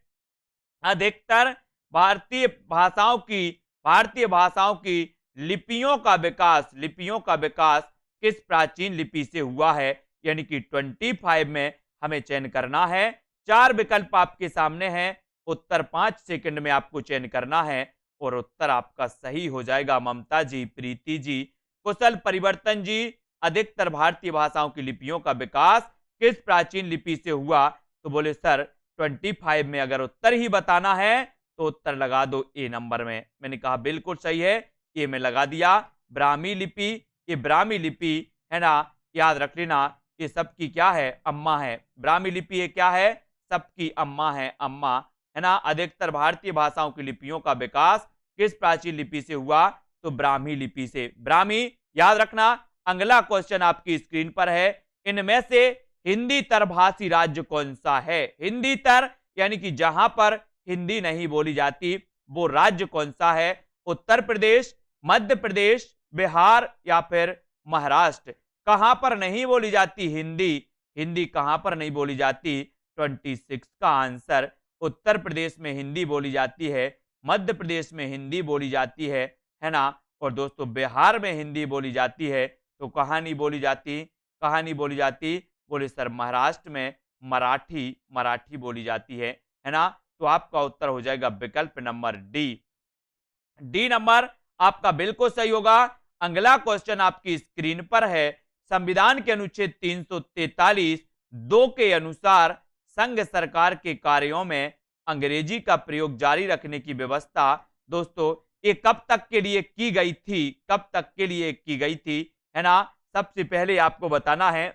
Speaker 1: अधिकतर भारतीय भाषाओं की लिपियों का विकास किस प्राचीन लिपि से हुआ है? यानी कि 25 में हमें चयन करना है। 4 विकल्प आपके सामने हैं, उत्तर 5 सेकंड में आपको चयन करना है। और उत्तर आपका सही हो जाएगा ममता जी, प्रीति जी, कुशल परिवर्तन जी। अधिकतर भारतीय भाषाओं की लिपियों का विकास किस प्राचीन लिपि से हुआ? तो बोले सर 25 में अगर उत्तर ही बताना है तो उत्तर लगा दो ए नंबर में। मैंने कहा बिल्कुल सही है, ए में लगा दिया। ब्राह्मी लिपि, ये ब्राह्मी लिपि है ना, याद रख लेना, ये सबकी क्या है? अम्मा है। ब्राह्मी लिपि ये क्या है? सबकी अम्मा है, अम्मा, है ना। अधिकतर भारतीय भाषाओं की लिपियों का विकास किस प्राचीन लिपि से हुआ? तो ब्राह्मी लिपि से। ब्राह्मी याद रखना। अगला क्वेश्चन आपकी स्क्रीन पर है, इनमें से हिंदी तरभाषी राज्य कौन सा है? हिंदी तर यानी कि जहां पर हिंदी नहीं बोली जाती वो राज्य कौन सा है? उत्तर प्रदेश, मध्य प्रदेश, बिहार या फिर महाराष्ट्र। कहां पर नहीं बोली जाती हिंदी कहां पर नहीं बोली जाती? 26 का आंसर उत्तर प्रदेश में हिंदी बोली जाती है, मध्य प्रदेश में हिंदी बोली जाती है ना। और दोस्तों बिहार में हिंदी बोली जाती है। तो कहां नहीं बोली जाती? बोले सर महाराष्ट्र में मराठी बोली जाती है ना। तो आपका उत्तर हो जाएगा विकल्प नंबर डी नंबर आपका बिल्कुल सही होगा। अगला क्वेश्चन आपकी स्क्रीन पर है, संविधान के अनुच्छेद 343(2) के अनुसार संघ सरकार के कार्यों में अंग्रेजी का प्रयोग जारी रखने की व्यवस्था। दोस्तों ये कब तक के लिए की गई थी, कब तक के लिए की गई थी, है ना। सबसे पहले आपको बताना है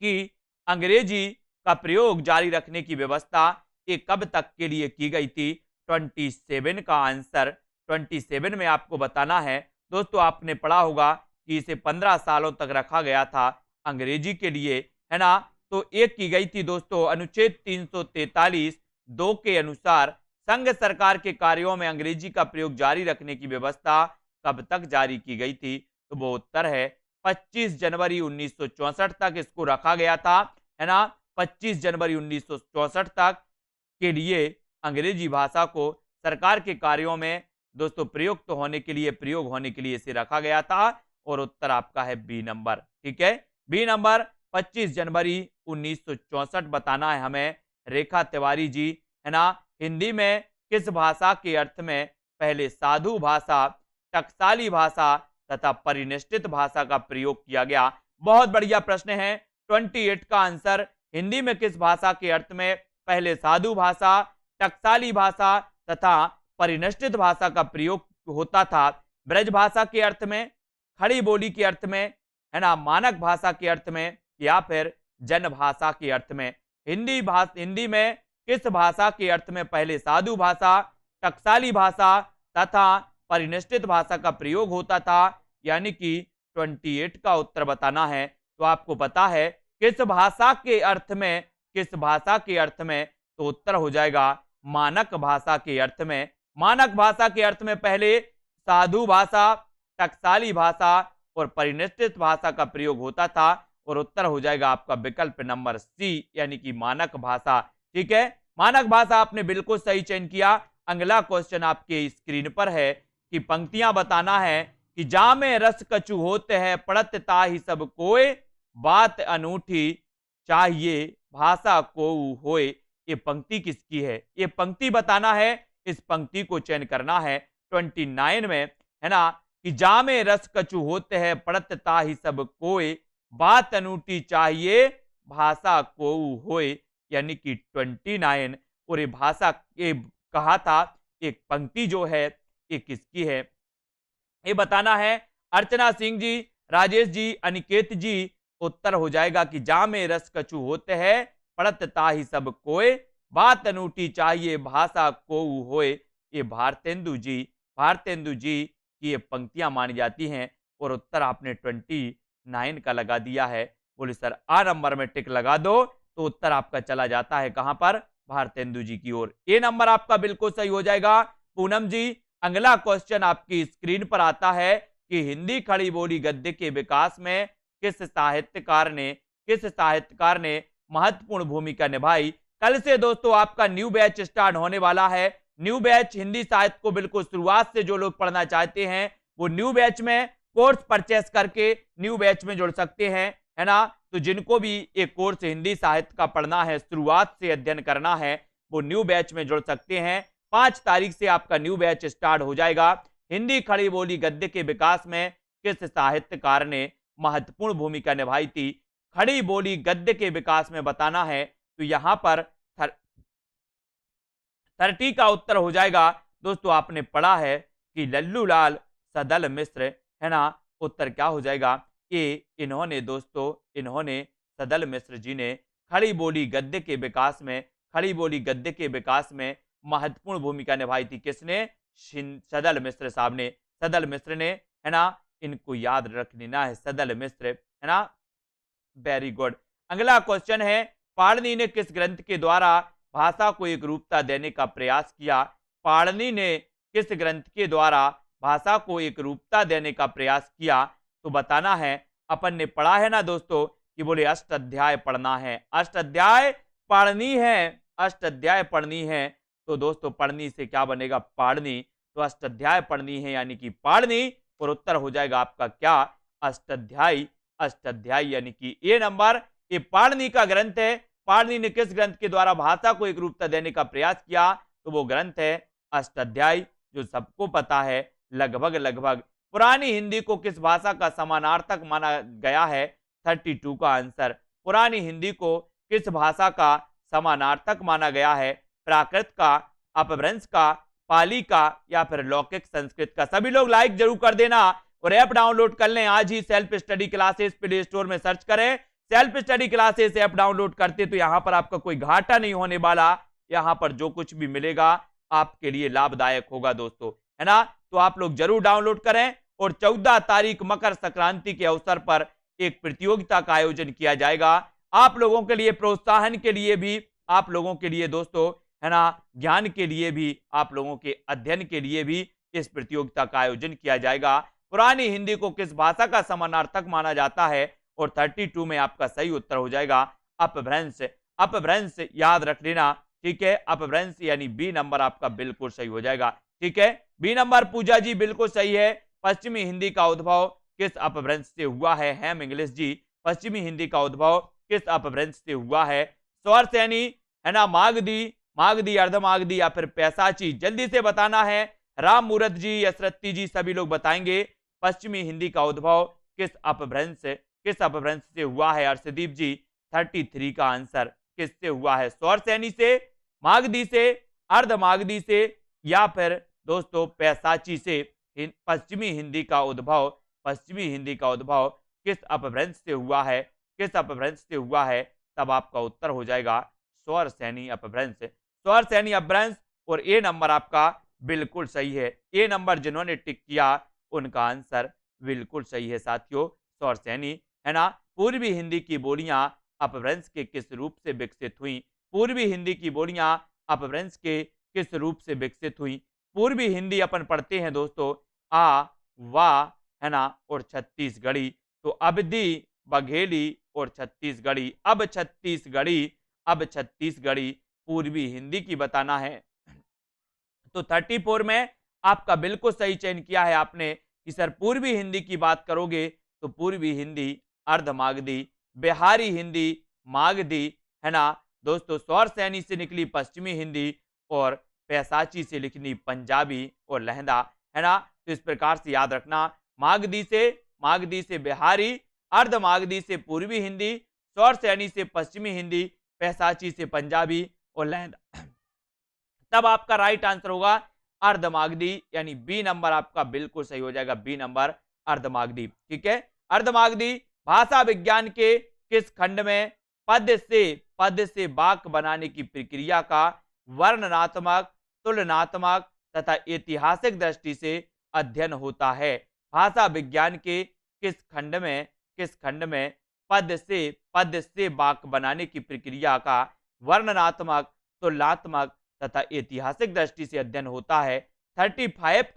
Speaker 1: कि अंग्रेजी का प्रयोग जारी रखने की व्यवस्था ये कब तक के लिए की गई थी। 27 का आंसर 27 में आपको बताना है। दोस्तों आपने पढ़ा होगा कि इसे 15 सालों तक रखा गया था अंग्रेजी के लिए, है ना। तो एक की गई थी दोस्तों अनुच्छेद 343 2 के अनुसार संघ सरकार के कार्यों में अंग्रेजी का प्रयोग जारी रखने की व्यवस्था कब तक जारी की गई थी। तो वो उत्तर है 25 जनवरी 1964 तक इसको रखा गया था, है ना। 25 जनवरी 1964 तक के लिए अंग्रेजी भाषा को सरकार के कार्यों में दोस्तों प्रयुक्त होने के लिए, प्रयोग होने के लिए इसे रखा गया था। और उत्तर आपका है बी नंबर, ठीक है। बी नंबर 25 जनवरी 1964 बताना है हमें। रेखा तिवारी जी, है ना। हिंदी में किस भाषा के अर्थ में पहले साधु भाषा, टकसाली भाषा तथा परिनिष्ठित भाषा का प्रयोग किया गया। बहुत बढ़िया प्रश्न है। 28 का आंसर हिंदी में किस भाषा के अर्थ में पहले साधु भाषा, टकसाली भाषा तथा परिनिष्ठित भाषा का प्रयोग होता था। ब्रज भाषा के अर्थ में, खड़ी बोली के अर्थ में, है ना, मानक भाषा के अर्थ में या फिर जन भाषा के अर्थ में। हिंदी में किस भाषा के अर्थ में पहले साधु भाषा, टकसाली भाषा तथा परिनिष्ठित भाषा का प्रयोग होता था, यानी कि 28 का उत्तर बताना है। तो आपको पता है किस भाषा के अर्थ में, किस भाषा के अर्थ में, तो उत्तर हो जाएगा मानक भाषा के अर्थ में। मानक भाषा के अर्थ में पहले साधु भाषा, टकसाली भाषा और परिनिष्ठित भाषा का प्रयोग होता था। और उत्तर हो जाएगा आपका विकल्प नंबर सी, यानी कि मानक भाषा, ठीक है। मानक भाषा आपने बिल्कुल सही चयन किया। अगला क्वेश्चन आपके स्क्रीन पर है कि पंक्तियां बताना है कि जामे रस कछु होते हैं पढ़त ताहि सब कोय, बात अनूठी चाहिए भाषा को होए। ये पंक्ति किसकी है, ये पंक्ति बताना है। इस पंक्ति को चयन करना है 29 में, है ना, कि जामे रस कछु होते हैं पढ़त ताहि सब कोय, बात अनूठी चाहिए भाषा को होए, यानी कि 29। और ये भाषा ये कहा था, एक पंक्ति जो है ये किसकी है, ये बताना है। अर्चना सिंह जी, राजेश जी, अनिकेत जी, उत्तर हो जाएगा कि जामे रस कछु होते हैं पढ़त ताहि सब कोय, बात अनूठी चाहिए भाषा को होए। ये भारतेंदु जी की ये पंक्तियां मानी जाती हैं। और उत्तर आपने 29 का लगा दिया है। बोले सर आ नंबर में टिक लगा दो, तो उत्तर आपका चला जाता है कहां पर, भारतेंदु जी की ओर। ये नंबर आपका बिल्कुल सही हो जाएगा। पूनम जी, अगला क्वेश्चन आपकी स्क्रीन पर आता है कि हिंदी खड़ी बोली गद्य के विकास में किस साहित्यकार ने महत्वपूर्ण भूमिका निभाई। कल से दोस्तों आपका न्यू बैच स्टार्ट होने वाला है। न्यू बैच हिंदी साहित्य को बिल्कुल शुरुआत से जो लोग पढ़ना चाहते हैं वो न्यू बैच में कोर्स परचेस करके न्यू बैच में जुड़ सकते हैं, है ना। तो जिनको भी एक कोर्स हिंदी साहित्य का पढ़ना है, शुरुआत से अध्ययन करना है, वो न्यू बैच में जुड़ सकते हैं। 5 तारीख से आपका न्यू बैच स्टार्ट हो जाएगा। हिंदी खड़ी बोली गद्य के विकास में किस साहित्यकार ने महत्वपूर्ण भूमिका निभाई थी। खड़ी बोली गद्य के विकास में बताना है, तो यहां पर 30 का उत्तर हो जाएगा। दोस्तों आपने पढ़ा है कि लल्लूलाल सदल मिश्र, है ना। उत्तर क्या हो जाएगा, ये इन्होंने सदल मिश्र जी ने खड़ी बोली गद्य के विकास में महत्वपूर्ण भूमिका निभाई थी। किसने, सदल मिश्र साहब ने, सदल मिश्र ने, है ना। इनको याद रख लेना है, सदल मिश्र, है ना। Very good. अगला क्वेश्चन है, पाणिनि ने किस ग्रंथ के द्वारा भाषा को एक रूपता देने का प्रयास किया। पाणिनि ने किस ग्रंथ के द्वारा भाषा को एक रूपता देने का प्रयास किया, तो बताना है। अपन ने पढ़ा है ना दोस्तों कि बोले अष्टाध्याय पढ़ना है, अष्टाध्याय पढ़नी है, अष्टाध्याय पढ़नी है। तो दोस्तों पढ़नी से क्या बनेगा, पाणिनि। तो अष्टाध्याय पढ़नी है यानी कि पाणिनि। और उत्तर हो जाएगा आपका क्या, अष्टाध्यायी, अष्टाध्यायी यानी कि ए नंबर। ये पाणिनि का ग्रंथ है। पाणिनि ने किस ग्रंथ के द्वारा भाषा को एक रूपता देने का प्रयास किया, तो वो ग्रंथ है अष्टाध्यायी, जो सबको पता है। लगभग पुरानी हिंदी को किस भाषा का समानार्थक माना गया है। 32 का आंसर, पुरानी हिंदी को किस भाषा का समानार्थक माना गया है। प्राकृत का, अपभ्रंश का पाली का या फिर लौकिक संस्कृत का। सभी लोग लाइक जरूर कर देना और ऐप डाउनलोड कर लें आज ही। Self study classes play store में सर्च करें, self study classes app download करते तो यहां पर आपका कोई घाटा नहीं होने वाला। यहां पर जो कुछ भी मिलेगा आपके लिए लाभदायक होगा दोस्तों, है ना। तो आप लोग जरूर डाउनलोड करें। और 14 तारीख मकर संक्रांति के अवसर पर एक प्रतियोगिता का आयोजन किया जाएगा। आप लोगों के लिए प्रोत्साहन के लिए भी, आप लोगों के लिए दोस्तों, है ना, ज्ञान के लिए भी, आप लोगों के अध्ययन के लिए भी इस प्रतियोगिता का आयोजन किया जाएगा। पुरानी हिंदी को किस भाषा का समानार्थक माना जाता है? और 32 में आपका सही उत्तर हो जाएगा अपभ्रंश। अपभ्रंश याद रख लेना, ठीक है। अपभ्रंश यानी बी नंबर आपका बिल्कुल सही हो जाएगा, ठीक है। बी नंबर पूजा जी बिल्कुल सही है। पश्चिमी हिंदी का उद्भव किस अपभ्रंश से हुआ है? हेम इंग्लिश जी, पश्चिमी हिंदी का उद्भव किस अपभ्रंश से हुआ है? स्वर सैनी, है ना, मागधी, मागधी, अर्धमागधी या फिर पैसाची, जल्दी से बताना है। राम मूरत जी, यसरत्ती जी, सभी लोग बताएंगे पश्चिमी हिंदी का उद्भव किस अपभ्रंश से हुआ है? अर्षदीप जी 33 का आंसर किससे हुआ है? स्वर सैनी से, मागधी से, अर्धमागधी से या फिर दोस्तों पैसाची से। पश्चिमी हिंदी का उद्भव, पश्चिमी हिंदी का उद्भव किस अपभ्रंश से हुआ है? किस अपभ्रंश से हुआ है? तब आपका उत्तर हो जाएगा स्वर सैनी अपभ्रंश, स्वर सैनी अपभ्रंश। और ए नंबर आपका बिल्कुल सही है। ए नंबर जिन्होंने टिक किया उनका आंसर बिल्कुल सही है साथियों, स्वर सैनी, है ना। पूर्वी हिंदी की बोलियां अपभ्रंश के किस रूप से विकसित हुई? पूर्वी हिंदी की बोलियां अपभ्रंश के किस रूप से विकसित हुई? पूर्वी हिंदी अपन पढ़ते हैं दोस्तों आ, वाह, है ना, और छत्तीसगढ़ी। तो अवधी, बघेली और छत्तीसगढ़ी। अब छत्तीसगढ़ी, अब छत्तीसगढ़ी पूर्वी हिंदी की बताना है। तो 34 में आपका बिल्कुल सही चयन किया है आपने कि सर पूर्वी हिंदी की बात करोगे तो पूर्वी हिंदी अर्धमागधी, बिहारी हिंदी मागधी, है ना दोस्तों। स्वर सैनी से निकली पश्चिमी हिंदी और पैसाची से लिखनी पंजाबी और लहंदा, है ना। तो इस प्रकार से याद रखना, मागधी से बिहारी, अर्धमागधी से पूर्वी हिंदी, स्वर सैनी से पश्चिमी हिंदी, पैसाची से पंजाबी और लहंदा। तब आपका राइट आंसर होगा अर्धमागधी, यानी बी नंबर आपका बिल्कुल सही हो जाएगा, बी नंबर अर्धमागधी, ठीक है। अर्धमागधी भाषा विज्ञान के किस खंड में पद से वाक्य बनाने की प्रक्रिया का वर्णनात्मक, तुलनात्मक तथा ऐतिहासिक दृष्टि से अध्ययन होता है? भाषा विज्ञान के किस खंड में पद से वाक्य बनाने की प्रक्रिया का वर्णनात्मक, तुलनात्मक तथा ऐतिहासिक दृष्टि से अध्ययन होता है? 35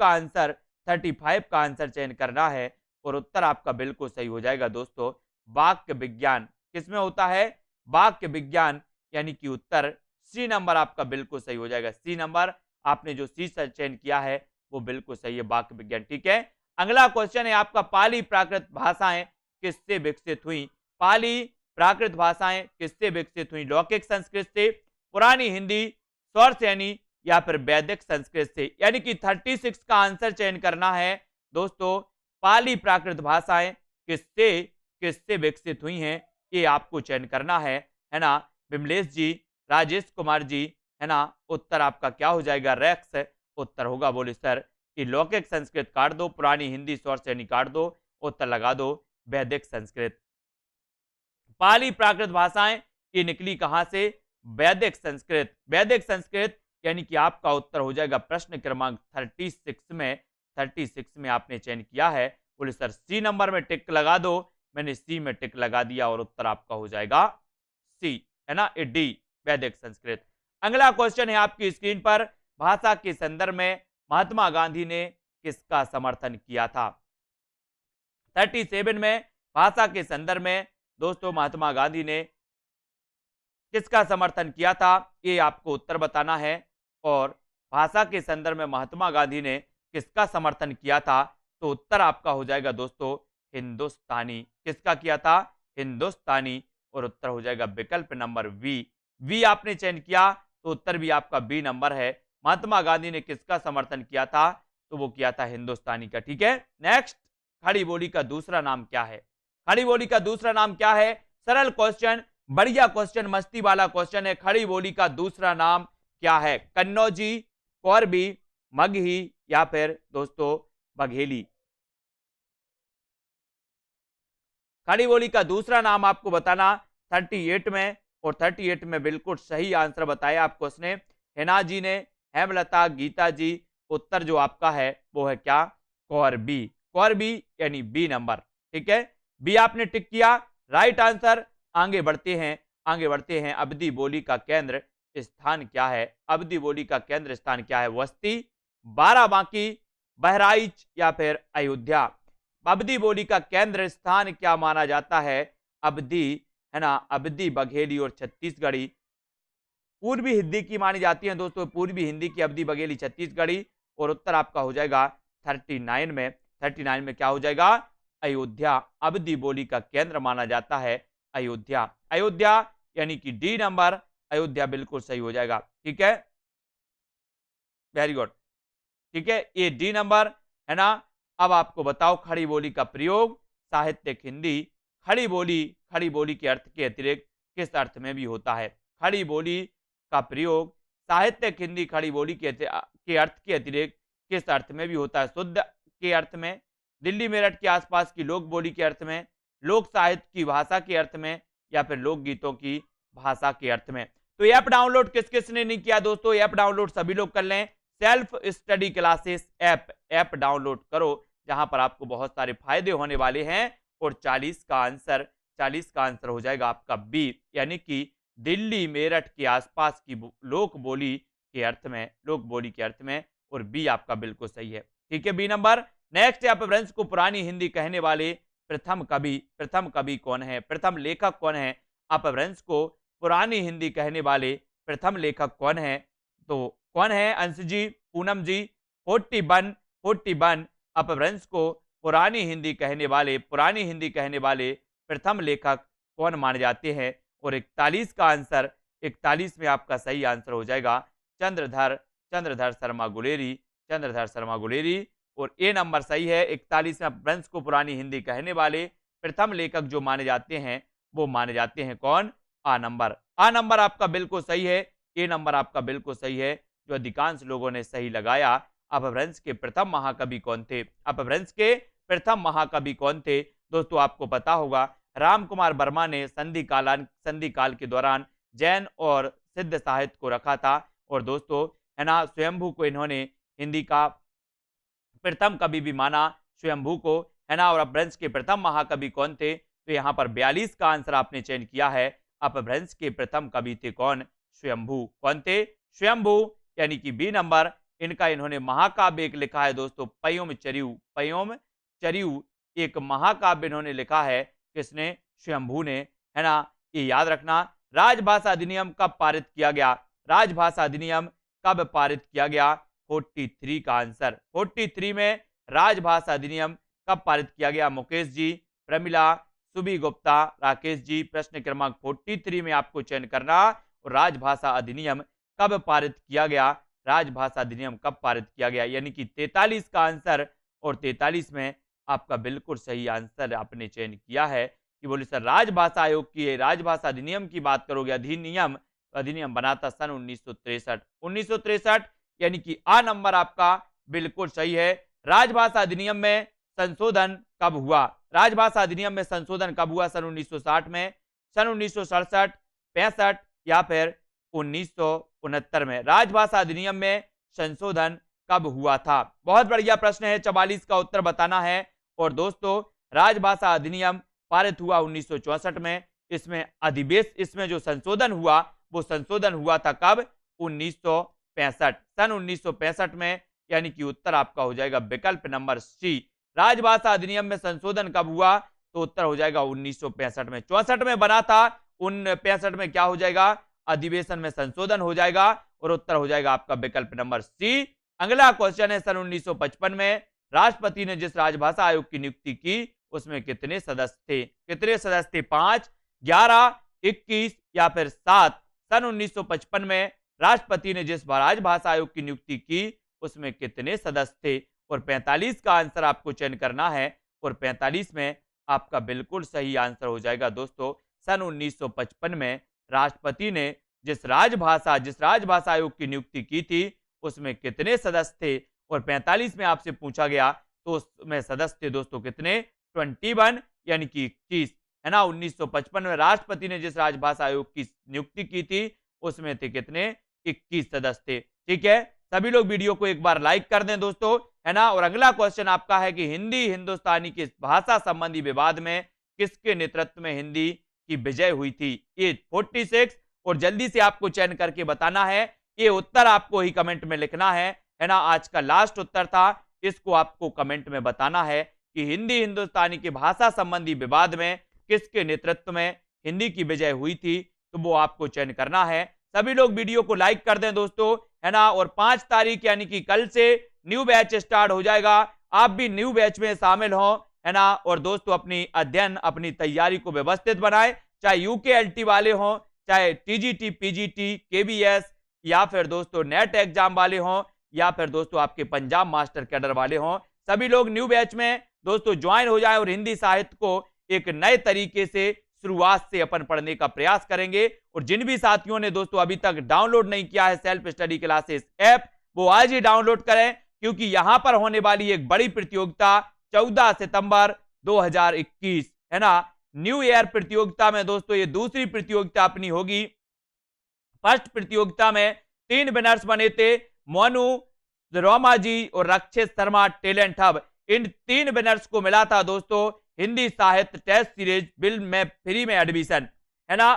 Speaker 1: का आंसर चयन करना है और उत्तर आपका बिल्कुल सही हो जाएगा दोस्तों। वाक्य विज्ञान किसमें होता है? वाक्य विज्ञान, यानी कि उत्तर सी नंबर आपका बिल्कुल सही हो जाएगा। सी नंबर आपने जो सी चयन किया है वो बिल्कुल सही है, वाक्य विज्ञान, ठीक है। अगला क्वेश्चन है आपका, पाली प्राकृत भाषाएं किससे विकसित हुई? पाली प्राकृत भाषाएं किससे विकसित हुई? लौकिक संस्कृत से, पुरानी हिंदी, स्वर सैनी या फिर वैदिक संस्कृत से? यानी कि 36 का आंसर चयन करना है दोस्तों। पाली प्राकृत भाषाएं किससे विकसित हुई हैं, ये आपको चयन करना है ना। विमलेश जी, राजेश कुमार जी, है ना। उत्तर आपका क्या हो जाएगा? रेक्स उत्तर होगा। बोले सर कि लौकिक संस्कृत काट दो, पुरानी हिंदी, स्वर सैनी काट दो, उत्तर लगा दो वैदिक संस्कृत। पाली प्राकृत भाषाएं ये निकली कहां से? वैदिक संस्कृत। वैदिक संस्कृत यानी कि आपका उत्तर हो जाएगा प्रश्न क्रमांक 36 में आपने चयन किया है। बोले सर सी नंबर में टिक लगा दो, मैंने सी में टिक लगा दिया और उत्तर आपका हो जाएगा सी, है ना, ए डी, वैदिक संस्कृत। अगला क्वेश्चन है आपकी स्क्रीन पर, भाषा के संदर्भ में महात्मा गांधी ने किसका समर्थन किया था? 37 में भाषा के संदर्भ में दोस्तों महात्मा गांधी ने किसका समर्थन किया था, ये आपको उत्तर बताना है। और भाषा के संदर्भ में महात्मा गांधी ने किसका समर्थन किया था, तो उत्तर आपका हो जाएगा दोस्तों हिंदुस्तानी। किसका किया था? हिंदुस्तानी। और उत्तर हो जाएगा विकल्प नंबर वी आपने चयन किया तो उत्तर भी आपका बी नंबर है। महात्मा गांधी ने किसका समर्थन किया था, तो वो किया था हिंदुस्तानी का, ठीक है। नेक्स्ट, खड़ी बोली का दूसरा नाम क्या है? खड़ी बोली का दूसरा नाम क्या है? सरल क्वेश्चन, बढ़िया क्वेश्चन, मस्ती वाला क्वेश्चन है। खड़ी बोली का दूसरा नाम क्या है? कन्नौजी, कोरबी, मगही या फिर दोस्तों बघेली। खड़ी बोली का दूसरा नाम आपको बताना 38 में, और 38 में बिल्कुल सही आंसर बताया आपको उसने, हिना जी ने, हेमलता, गीता जी। उत्तर जो आपका है वो है क्या, कौरबी। कौरबी यानी बी नंबर। ठीक है, बी आपने टिक किया, राइट आंसर। आगे बढ़ते हैं, आगे बढ़ते हैं। अवधी बोली का केंद्र स्थान क्या है, अवधी बोली का केंद्र स्थान क्या है, वस्ती, बाराबांकी, बहराइच या फिर अयोध्या। अवधी बोली का केंद्र स्थान क्या माना जाता है, अवधी, है ना, अवधी, बघेली और छत्तीसगढ़ी। पूर्वी हिंदी की मानी जाती है दोस्तों, पूर्वी हिंदी की अवधी, बघेली, छत्तीसगढ़ी। और उत्तर आपका हो जाएगा 39 में, 39 में क्या हो जाएगा, अयोध्या। अवधी बोली का केंद्र माना जाता है अयोध्या। अयोध्या यानी कि डी नंबर, अयोध्या बिल्कुल सही हो जाएगा। ठीक है, वेरी गुड। ठीक है, ये डी नंबर है ना। अब आपको बताओ खड़ी बोली का प्रयोग साहित्यिक हिंदी, खड़ी बोली, खड़ी बोली के अर्थ के अतिरिक्त किस अर्थ में भी होता है। खड़ी बोली का प्रयोग साहित्यिक हिंदी खड़ी बोली के अर्थ के अतिरिक्त किस अर्थ में भी होता है, शुद्ध के अर्थ में, दिल्ली मेरठ के आसपास की लोक बोली के अर्थ में, लोक साहित्य की भाषा के अर्थ में, या फिर लोकगीतों की भाषा के अर्थ में। तो ऐप डाउनलोड किस किस ने नहीं किया दोस्तों, ऐप डाउनलोड सभी लोग कर लें। Self study classes app download करो, जहां पर आपको बहुत सारे फायदे होने वाले हैं। और 40 का आंसर हो जाएगा आपका बी, यानी कि दिल्ली मेरठ के आसपास की लोक बोली के अर्थ में, लोक बोली के अर्थ में। और बी आपका बिल्कुल सही है। ठीक है, बी नंबर। नेक्स्ट है, अपभ्रंश को पुरानी हिंदी कहने वाले प्रथम कवि कौन है, प्रथम लेखक कौन है। अपभ्रंश को पुरानी हिंदी कहने वाले प्रथम लेखक कौन है, तो कौन है, अंश जी, पूनम जी। 41 अपभ्रंश को पुरानी हिंदी कहने वाले प्रथम लेखक कौन माने जाते हैं। और 41 का आंसर, 41 में आपका सही आंसर हो जाएगा चंद्रधर शर्मा गुलेरी, चंद्रधर शर्मा गुलेरी। और ए नंबर सही है। 41 में अपभ्रंश को पुरानी हिंदी कहने वाले प्रथम लेखक जो माने जाते हैं, वो माने जाते हैं कौन, आ नंबर। आ नंबर आपका बिल्कुल सही है, ए नंबर आपका बिल्कुल सही है, जो अधिकांश लोगों ने सही लगाया। अपभ्रंश के प्रथम महाकवि कौन थे, अपभ्रंश के प्रथम महाकवि कौन थे दोस्तों, आपको पता होगा राम कुमार वर्मा ने संधि काल के दौरान जैन और सिद्ध साहित्य को रखा था। और दोस्तों है ना, स्वयंभू को इन्होंने हिंदी का प्रथम कवि भी माना, स्वयंभू को, है ना। और अपभ्रंश के प्रथम महाकवि कौन थे, तो यहाँ पर 42 का आंसर आपने चयन किया है। अपभ्रंश के प्रथम कवि थे कौन, स्वयंभू। कौन थे, स्वयंभू, यानी कि बी नंबर। इनका इन्होंने महाकाव्य एक लिखा है दोस्तों, पयोम चरियू एक महाकाव्य इन्होंने लिखा है। किसने, स्वयंभू ने, है ना। ये याद रखना। राजभाषा अधिनियम कब पारित किया गया, राजभाषा अधिनियम कब पारित किया गया, 43 का आंसर। 43 में राजभाषा अधिनियम कब पारित किया गया, मुकेश जी, प्रमिला, सुबी गुप्ता, राकेश जी। प्रश्न क्रमांक 43 में आपको चयन करना। और राजभाषा अधिनियम कब पारित किया गया, राजभाषा अधिनियम कब पारित किया गया, यानी कि 43 का आंसर। और 43 में आपका बिल्कुल सही आंसर आपने चयन किया है कि बोले सर राजभाषा आयोग की राजभाषा अधिनियम की बात करोगे, अधिनियम बना था सन 1963, यानी कि आ नंबर आपका बिल्कुल सही है। राजभाषा अधिनियम में संशोधन कब हुआ, राजभाषा अधिनियम में संशोधन कब हुआ, सन 1960 में, सन 1967, 65 या फिर 1969 में। राजभाषा अधिनियम में संशोधन कब हुआ था, बहुत बढ़िया प्रश्न है, 44 का उत्तर बताना है। और दोस्तों राजभाषा अधिनियम पारित हुआ 1964 में। इसमें जो संशोधन हुआ, वो संशोधन हुआ था कब, 1965, सन 1965 में, यानी कि उत्तर आपका हो जाएगा विकल्प नंबर सी। राजभाषा अधिनियम में संशोधन कब हुआ, तो उत्तर हो जाएगा 1965 में। 64 में बना था, 65 में क्या हो जाएगा, अधिवेशन में संशोधन हो जाएगा। और उत्तर हो जाएगा आपका विकल्प नंबर सी। अगला क्वेश्चन है, सन 1955 में राष्ट्रपति ने जिस राजभाषा आयोग की नियुक्ति की, उसमें कितने सदस्य थे, कितने सदस्य थे, 5, 11, 21 या फिर 7। सन 1955 में राष्ट्रपति ने जिस राजभाषा आयोग की नियुक्ति की, उसमें कितने सदस्य थे। और 45 का आंसर आपको चयन करना है। और 45 में आपका बिल्कुल सही आंसर हो जाएगा दोस्तों, सन 1955 में राष्ट्रपति ने जिस राजभाषा आयोग की नियुक्ति की थी, उसमें कितने सदस्य थे, और 45 में आपसे पूछा गया तो उसमें सदस्य थे दोस्तों कितने, 21 यानी कि 21, है ना। 1955 में राष्ट्रपति ने जिस राजभाषा आयोग की नियुक्ति की थी उसमें थे कितने, 21 सदस्य थे। ठीक है, सभी लोग वीडियो को एक बार लाइक कर दें दोस्तों, है ना। और अगला क्वेश्चन आपका है कि हिंदी हिंदुस्तानी की भाषा संबंधी विवाद में किसके नेतृत्व में हिंदी की विजय हुई थी, ये 46, और जल्दी से आपको चयन करके बताना है, ये उत्तर आपको ही कमेंट में लिखना है ना। आज का लास्ट उत्तर था, इसको आपको कमेंट में बताना है कि हिंदी हिंदुस्तानी की भाषा संबंधी विवाद में किसके नेतृत्व में हिंदी की विजय हुई थी, तो वो आपको चयन करना है। सभी लोग वीडियो को लाइक कर दें दोस्तों, है ना। और 5 तारीख यानी कि कल से न्यू बैच स्टार्ट हो जाएगा, आप भी न्यू बैच में शामिल हो, है ना। और दोस्तों अपनी अध्ययन अपनी तैयारी को व्यवस्थित बनाएं, चाहे यूकेएलटी वाले हों, चाहे टीजीटी पीजीटी केबीएस, या फिर दोस्तों नेट एग्जाम वाले हों, या फिर दोस्तों आपके पंजाब मास्टर कैडर वाले हों, सभी लोग न्यू बैच में दोस्तों ज्वाइन हो जाएं और हिंदी साहित्य को एक नए तरीके से शुरुआत से अपन पढ़ने का प्रयास करेंगे। और जिन भी साथियों ने दोस्तों अभी तक डाउनलोड नहीं किया है सेल्फ स्टडी क्लासेस ऐप, वो आज ही डाउनलोड करें, क्योंकि यहां पर होने वाली एक बड़ी प्रतियोगिता 14 सितंबर 2021, है ना, न्यू ईयर प्रतियोगिता में दोस्तों ये दूसरी प्रतियोगिता अपनी होगी। फर्स्ट प्रतियोगिता में 3 विनर्स बने थे, मोनू रोमा जी और रक्षित शर्मा टैलेंट हब। इन 3 विनर्स को मिला था दोस्तों हिंदी साहित्य टेस्ट सीरीज बिल में फ्री में एडमिशन, है ना।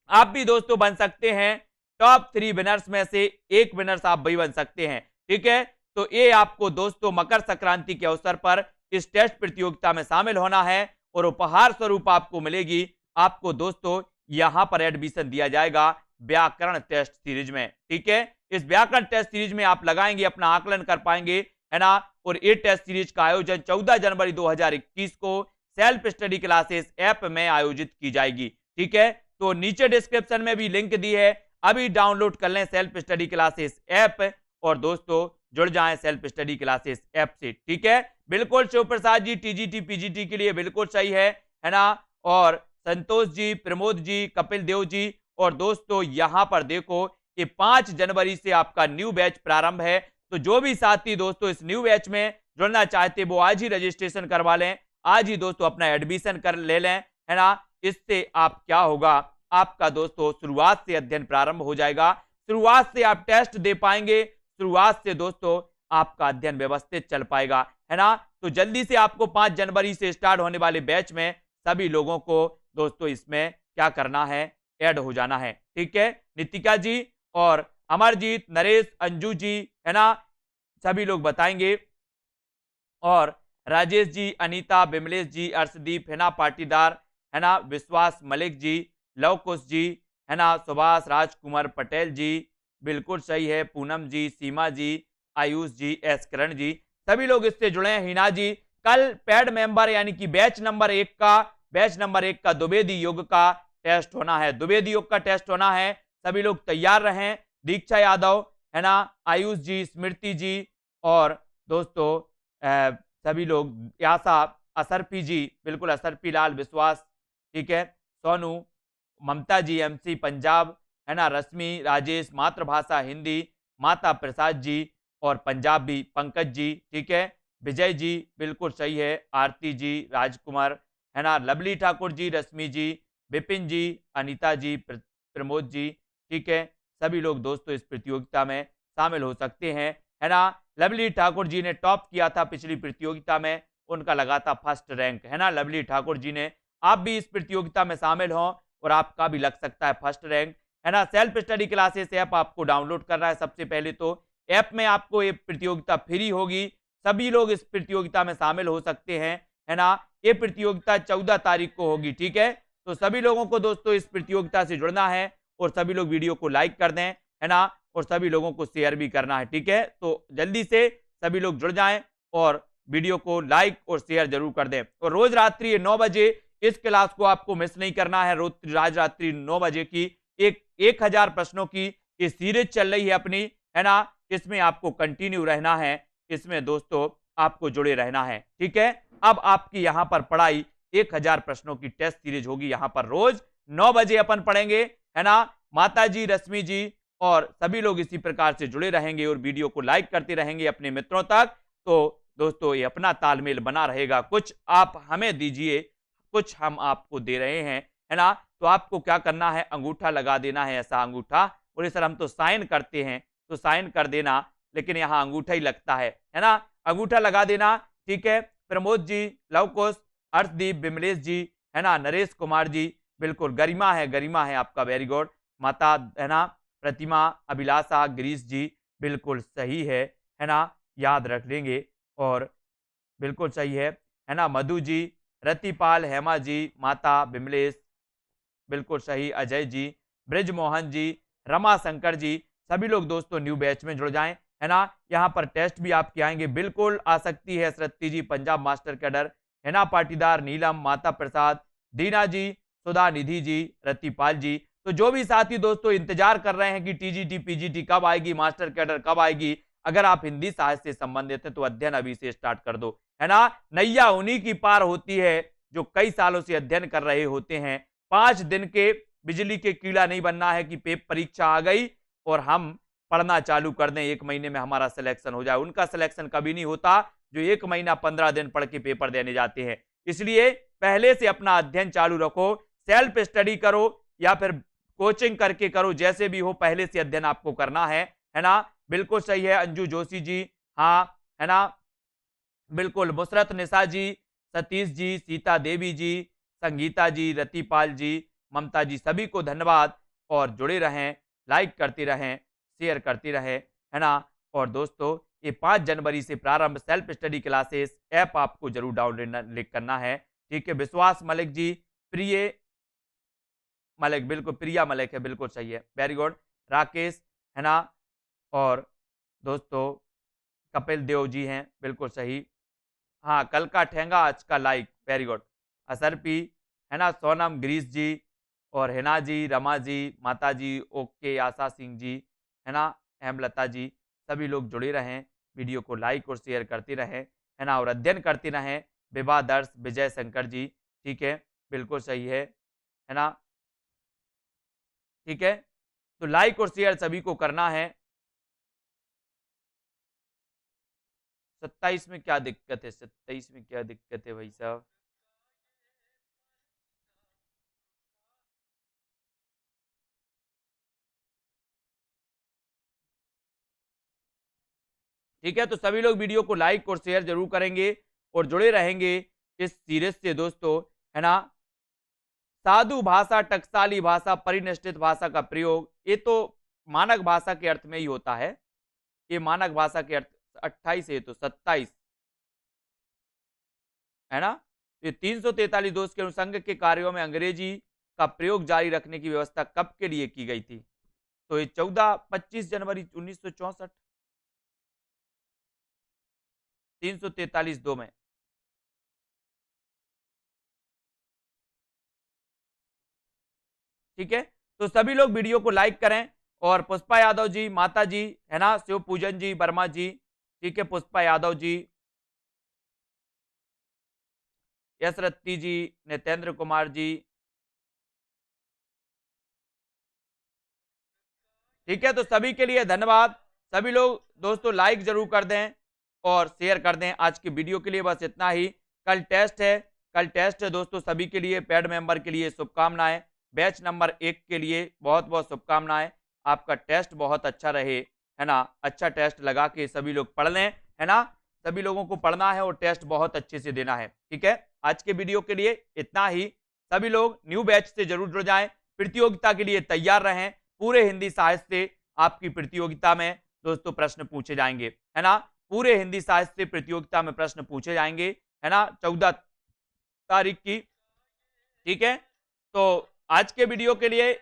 Speaker 1: आप भी दोस्तों बन सकते हैं टॉप 3 विनर्स में से एक विनर्स आप भी बन सकते हैं। ठीक है, तो ये आपको दोस्तों मकर संक्रांति के अवसर पर इस टेस्ट प्रतियोगिता में शामिल होना है, और उपहार स्वरूप आपको मिलेगी, आपको दोस्तों यहां पर एडमिशन दिया जाएगा व्याकरण टेस्ट सीरीज में। ठीक है, इस व्याकरण टेस्ट सीरीज में आप लगाएंगे, अपना आकलन कर पाएंगे, है ना। और ये टेस्ट सीरीज का आयोजन 14 जनवरी 2021 को सेल्फ स्टडी क्लासेस ऐप में आयोजित की जाएगी। ठीक है, तो नीचे डिस्क्रिप्शन में भी लिंक दी है, अभी डाउनलोड कर लें सेल्फ स्टडी क्लासेस ऐप, और दोस्तों जुड़ जाएं सेल्फ स्टडी क्लासेस ऐप से। ठीक है, बिल्कुल शिव प्रसाद जी टीजीटी पीजीटी के लिए बिल्कुल सही है ना। और संतोष जी, प्रमोद जी, कपिल देव जी, और दोस्तों यहां पर देखो कि 5 जनवरी से आपका न्यू बैच प्रारंभ है, तो जो भी साथी दोस्तों इस न्यू बैच में जुड़ना चाहते वो आज ही रजिस्ट्रेशन करवा लें, आज ही दोस्तों अपना एडमिशन कर ले लें, है ना। इससे आप क्या होगा, आपका दोस्तों शुरुआत से अध्ययन प्रारंभ हो जाएगा, शुरुआत से आप टेस्ट दे पाएंगे, शुरुआत से दोस्तों आपका अध्ययन व्यवस्थित चल पाएगा, है ना। तो जल्दी से आपको 5 जनवरी से स्टार्ट होने वाले बैच में सभी लोगों को दोस्तों इसमें क्या करना है, ऐड हो जाना है। ठीक है, नितिका जी और अमरजीत, नरेश, अंजू जी, है ना, सभी लोग बताएंगे, और राजेश जी, अनीता, बिमलेश जी, अर्शदीप, है ना, पाटीदार, है ना, विश्वास मलिक जी, लवकुश जी, है ना, सुभाष राजकुमार पटेल जी, बिल्कुल सही है, पूनम जी, सीमा जी, आयुष जी, एस करण जी, सभी लोग इससे जुड़े हैं। हिना जी, कल पैड मेंबर यानी कि बैच नंबर 1 का द्विवेदी योग का टेस्ट होना है, द्विवेदी योग का टेस्ट होना है, सभी लोग तैयार रहें। दीक्षा यादव, है ना, आयुष जी, स्मृति जी, और दोस्तों सभी लोग, यासा, असरपी जी, बिल्कुल असरपी लाल विश्वास, ठीक है, सोनू, ममता जी, एमसी पंजाब, है ना, रश्मि, राजेश, मातृभाषा हिंदी, माता प्रसाद जी, और पंजाबी पंकज जी, ठीक है, विजय जी, बिल्कुल सही है, आरती जी, राजकुमार, है ना, लवली ठाकुर जी, रश्मि जी, विपिन जी, अनीता जी, प्रमोद जी, ठीक है, सभी लोग दोस्तों इस प्रतियोगिता में शामिल हो सकते हैं, है ना। लवली ठाकुर जी ने टॉप किया था पिछली प्रतियोगिता में, उनका लगा था फर्स्ट रैंक, है ना, लवली ठाकुर जी ने। आप भी इस प्रतियोगिता में शामिल हों और आपका भी लग सकता है फर्स्ट रैंक, है ना। सेल्फ स्टडी क्लासेस ऐप आपको डाउनलोड करना है। सबसे पहले तो ऐप में आपको ये प्रतियोगिता फ्री होगी, सभी लोग इस प्रतियोगिता में शामिल हो सकते हैं, है ना। ये प्रतियोगिता 14 तारीख को होगी, ठीक है। तो सभी लोगों को दोस्तों इस प्रतियोगिता से जुड़ना है, और सभी लोग वीडियो को लाइक कर दें, है ना, और सभी लोगों को शेयर भी करना है, ठीक है। तो जल्दी से सभी लोग जुड़ जाएं और वीडियो को लाइक और शेयर जरूर कर दें। और रोज रात्रि 9 बजे इस क्लास को आपको मिस नहीं करना है। रोज रात्रि 9 बजे की 1000 प्रश्नों की ये सीरीज चल रही है अपनी, है ना, इसमें आपको कंटिन्यू रहना है, इसमें दोस्तों आपको जुड़े रहना है, ठीक है। अब आपकी यहाँ पर पढ़ाई 1000 प्रश्नों की टेस्ट सीरीज होगी, यहाँ पर रोज 9 बजे अपन पढ़ेंगे, है ना। माता जी, रश्मि जी और सभी लोग इसी प्रकार से जुड़े रहेंगे और वीडियो को लाइक करते रहेंगे अपने मित्रों तक, तो दोस्तों ये अपना तालमेल बना रहेगा। कुछ आप हमें दीजिए, कुछ हम आपको दे रहे हैं, है ना। तो आपको क्या करना है, अंगूठा लगा देना है, ऐसा अंगूठा। बोले सर हम तो साइन करते हैं, तो साइन कर देना, लेकिन यहाँ अंगूठा ही लगता है ना। अंगूठा लगा देना, ठीक है। प्रमोद जी, लवकुश, अर्शदीप, बिमलेश जी, है ना, नरेश कुमार जी, बिल्कुल गरिमा है आपका, वेरी गुड। माता, है ना, प्रतिमा, अभिलाषा, गिरीश जी, बिल्कुल सही है ना, याद रख लेंगे और बिल्कुल सही है ना। मधु जी, रतिपाल, हेमा जी, माता, बिमलेश, बिल्कुल सही, अजय जी, ब्रिजमोहन जी, रमा शंकर जी, सभी लोग दोस्तों न्यू बैच में जुड़ जाएं, है ना। यहाँ पर टेस्ट भी आपके आएंगे, बिल्कुल आ सकती है। सृति जी, पंजाब मास्टर कैडर, है ना, पाटीदार, नीलम, माता प्रसाद, दीना जी, सुधा निधि जी, रतिपाल जी। तो जो भी साथी दोस्तों इंतजार कर रहे हैं कि टीजीटी पीजीटी कब आएगी, मास्टर कैडर कब आएगी, अगर आप हिंदी साहित्य से संबंधित हैं तो अध्ययन अभी से स्टार्ट कर दो, है ना। नैया उन्हीं की पार होती है जो कई सालों से अध्ययन कर रहे होते हैं। 5 दिन के बिजली के कीड़ा नहीं बनना है कि पेपर परीक्षा आ गई और हम पढ़ना चालू कर दें, 1 महीने में हमारा सिलेक्शन हो जाए। उनका सिलेक्शन कभी नहीं होता जो 1 महीना 15 दिन पढ़ के पेपर देने जाते हैं। इसलिए पहले से अपना अध्ययन चालू रखो, सेल्फ स्टडी करो या फिर कोचिंग करके करो, जैसे भी हो पहले से अध्ययन आपको करना है ना। बिल्कुल सही है अंजू जोशी जी, हाँ, है ना, बिल्कुल। मुसरत निशा जी, सतीश जी, सीता देवी जी, संगीता जी, रतिपाल जी, ममता जी, सभी को धन्यवाद और जुड़े रहें, लाइक करते रहें, शेयर करते रहें, है ना। और दोस्तों ये 5 जनवरी से प्रारंभ सेल्फ स्टडी क्लासेस ऐप आपको जरूर डाउनलोड करना है, ठीक है। विश्वास मलिक जी, प्रिय मलिक, बिल्कुल प्रिया मलिक है, बिल्कुल सही है, वेरी गुड। राकेश, है ना, और दोस्तों कपिल देव जी हैं, बिल्कुल सही, हाँ, कल का ठेंगा आज का लाइक, वेरी गुड। असरपी, है ना, सोनम, गिरीश जी और हिना जी, रमा जी, माता जी, ओके, आशा सिंह जी, है ना, हेमलता जी, सभी लोग जुड़े रहें, वीडियो को लाइक और शेयर करते रहें, है ना, और अध्ययन करते रहें। विवादर्श, विजय शंकर जी, ठीक है, बिल्कुल सही है ना, ठीक है। तो लाइक और शेयर सभी को करना है। 27 में क्या दिक्कत है, 27 में क्या दिक्कत है भाई साहब। ठीक है, तो सभी लोग वीडियो को लाइक और शेयर जरूर करेंगे और जुड़े रहेंगे इस सीरीज से दोस्तों, है ना। साधु भाषा, टकसाली भाषा, परिनिष्ठित भाषा का प्रयोग, ये तो मानक भाषा के अर्थ में ही होता है। ये मानक भाषा के अर्थ 28 है तो 27, है ना। ये 343 दोष के अनुसंग के कार्यों में अंग्रेजी का प्रयोग जारी रखने की व्यवस्था कब के लिए की गई थी, तो ये 25 जनवरी 1964, 343 दो में। ठीक है, तो सभी लोग वीडियो को लाइक करें और पुष्पा यादव जी, माता जी, है ना, शिव पूजन जी, वर्मा जी, ठीक है, पुष्पा यादव जी, यशरत्ती जी, नितेंद्र कुमार जी, ठीक है। तो सभी के लिए धन्यवाद। सभी लोग दोस्तों लाइक जरूर कर दें और शेयर कर दें। आज की वीडियो के लिए बस इतना ही। कल टेस्ट है, कल टेस्ट है दोस्तों सभी के लिए, पेड मेंबर के लिए शुभकामनाएं, बैच नंबर 1 के लिए बहुत बहुत शुभकामनाएं। आपका टेस्ट बहुत अच्छा रहे, है ना, अच्छा टेस्ट लगा के सभी लोग पढ़ लें, है ना। सभी लोगों को पढ़ना है और टेस्ट बहुत अच्छे से देना है, ठीक है। आज के वीडियो के लिए इतना ही। सभी लोग न्यू बैच से जरूर जुड़ जाएं, प्रतियोगिता के लिए तैयार रहें। पूरे हिंदी साहित्य से आपकी प्रतियोगिता में दोस्तों प्रश्न पूछे जाएंगे, है ना। पूरे हिंदी साहित्य से प्रतियोगिता में प्रश्न पूछे जाएंगे, है ना, 14 तारीख की, ठीक है। तो आज के वीडियो के लिए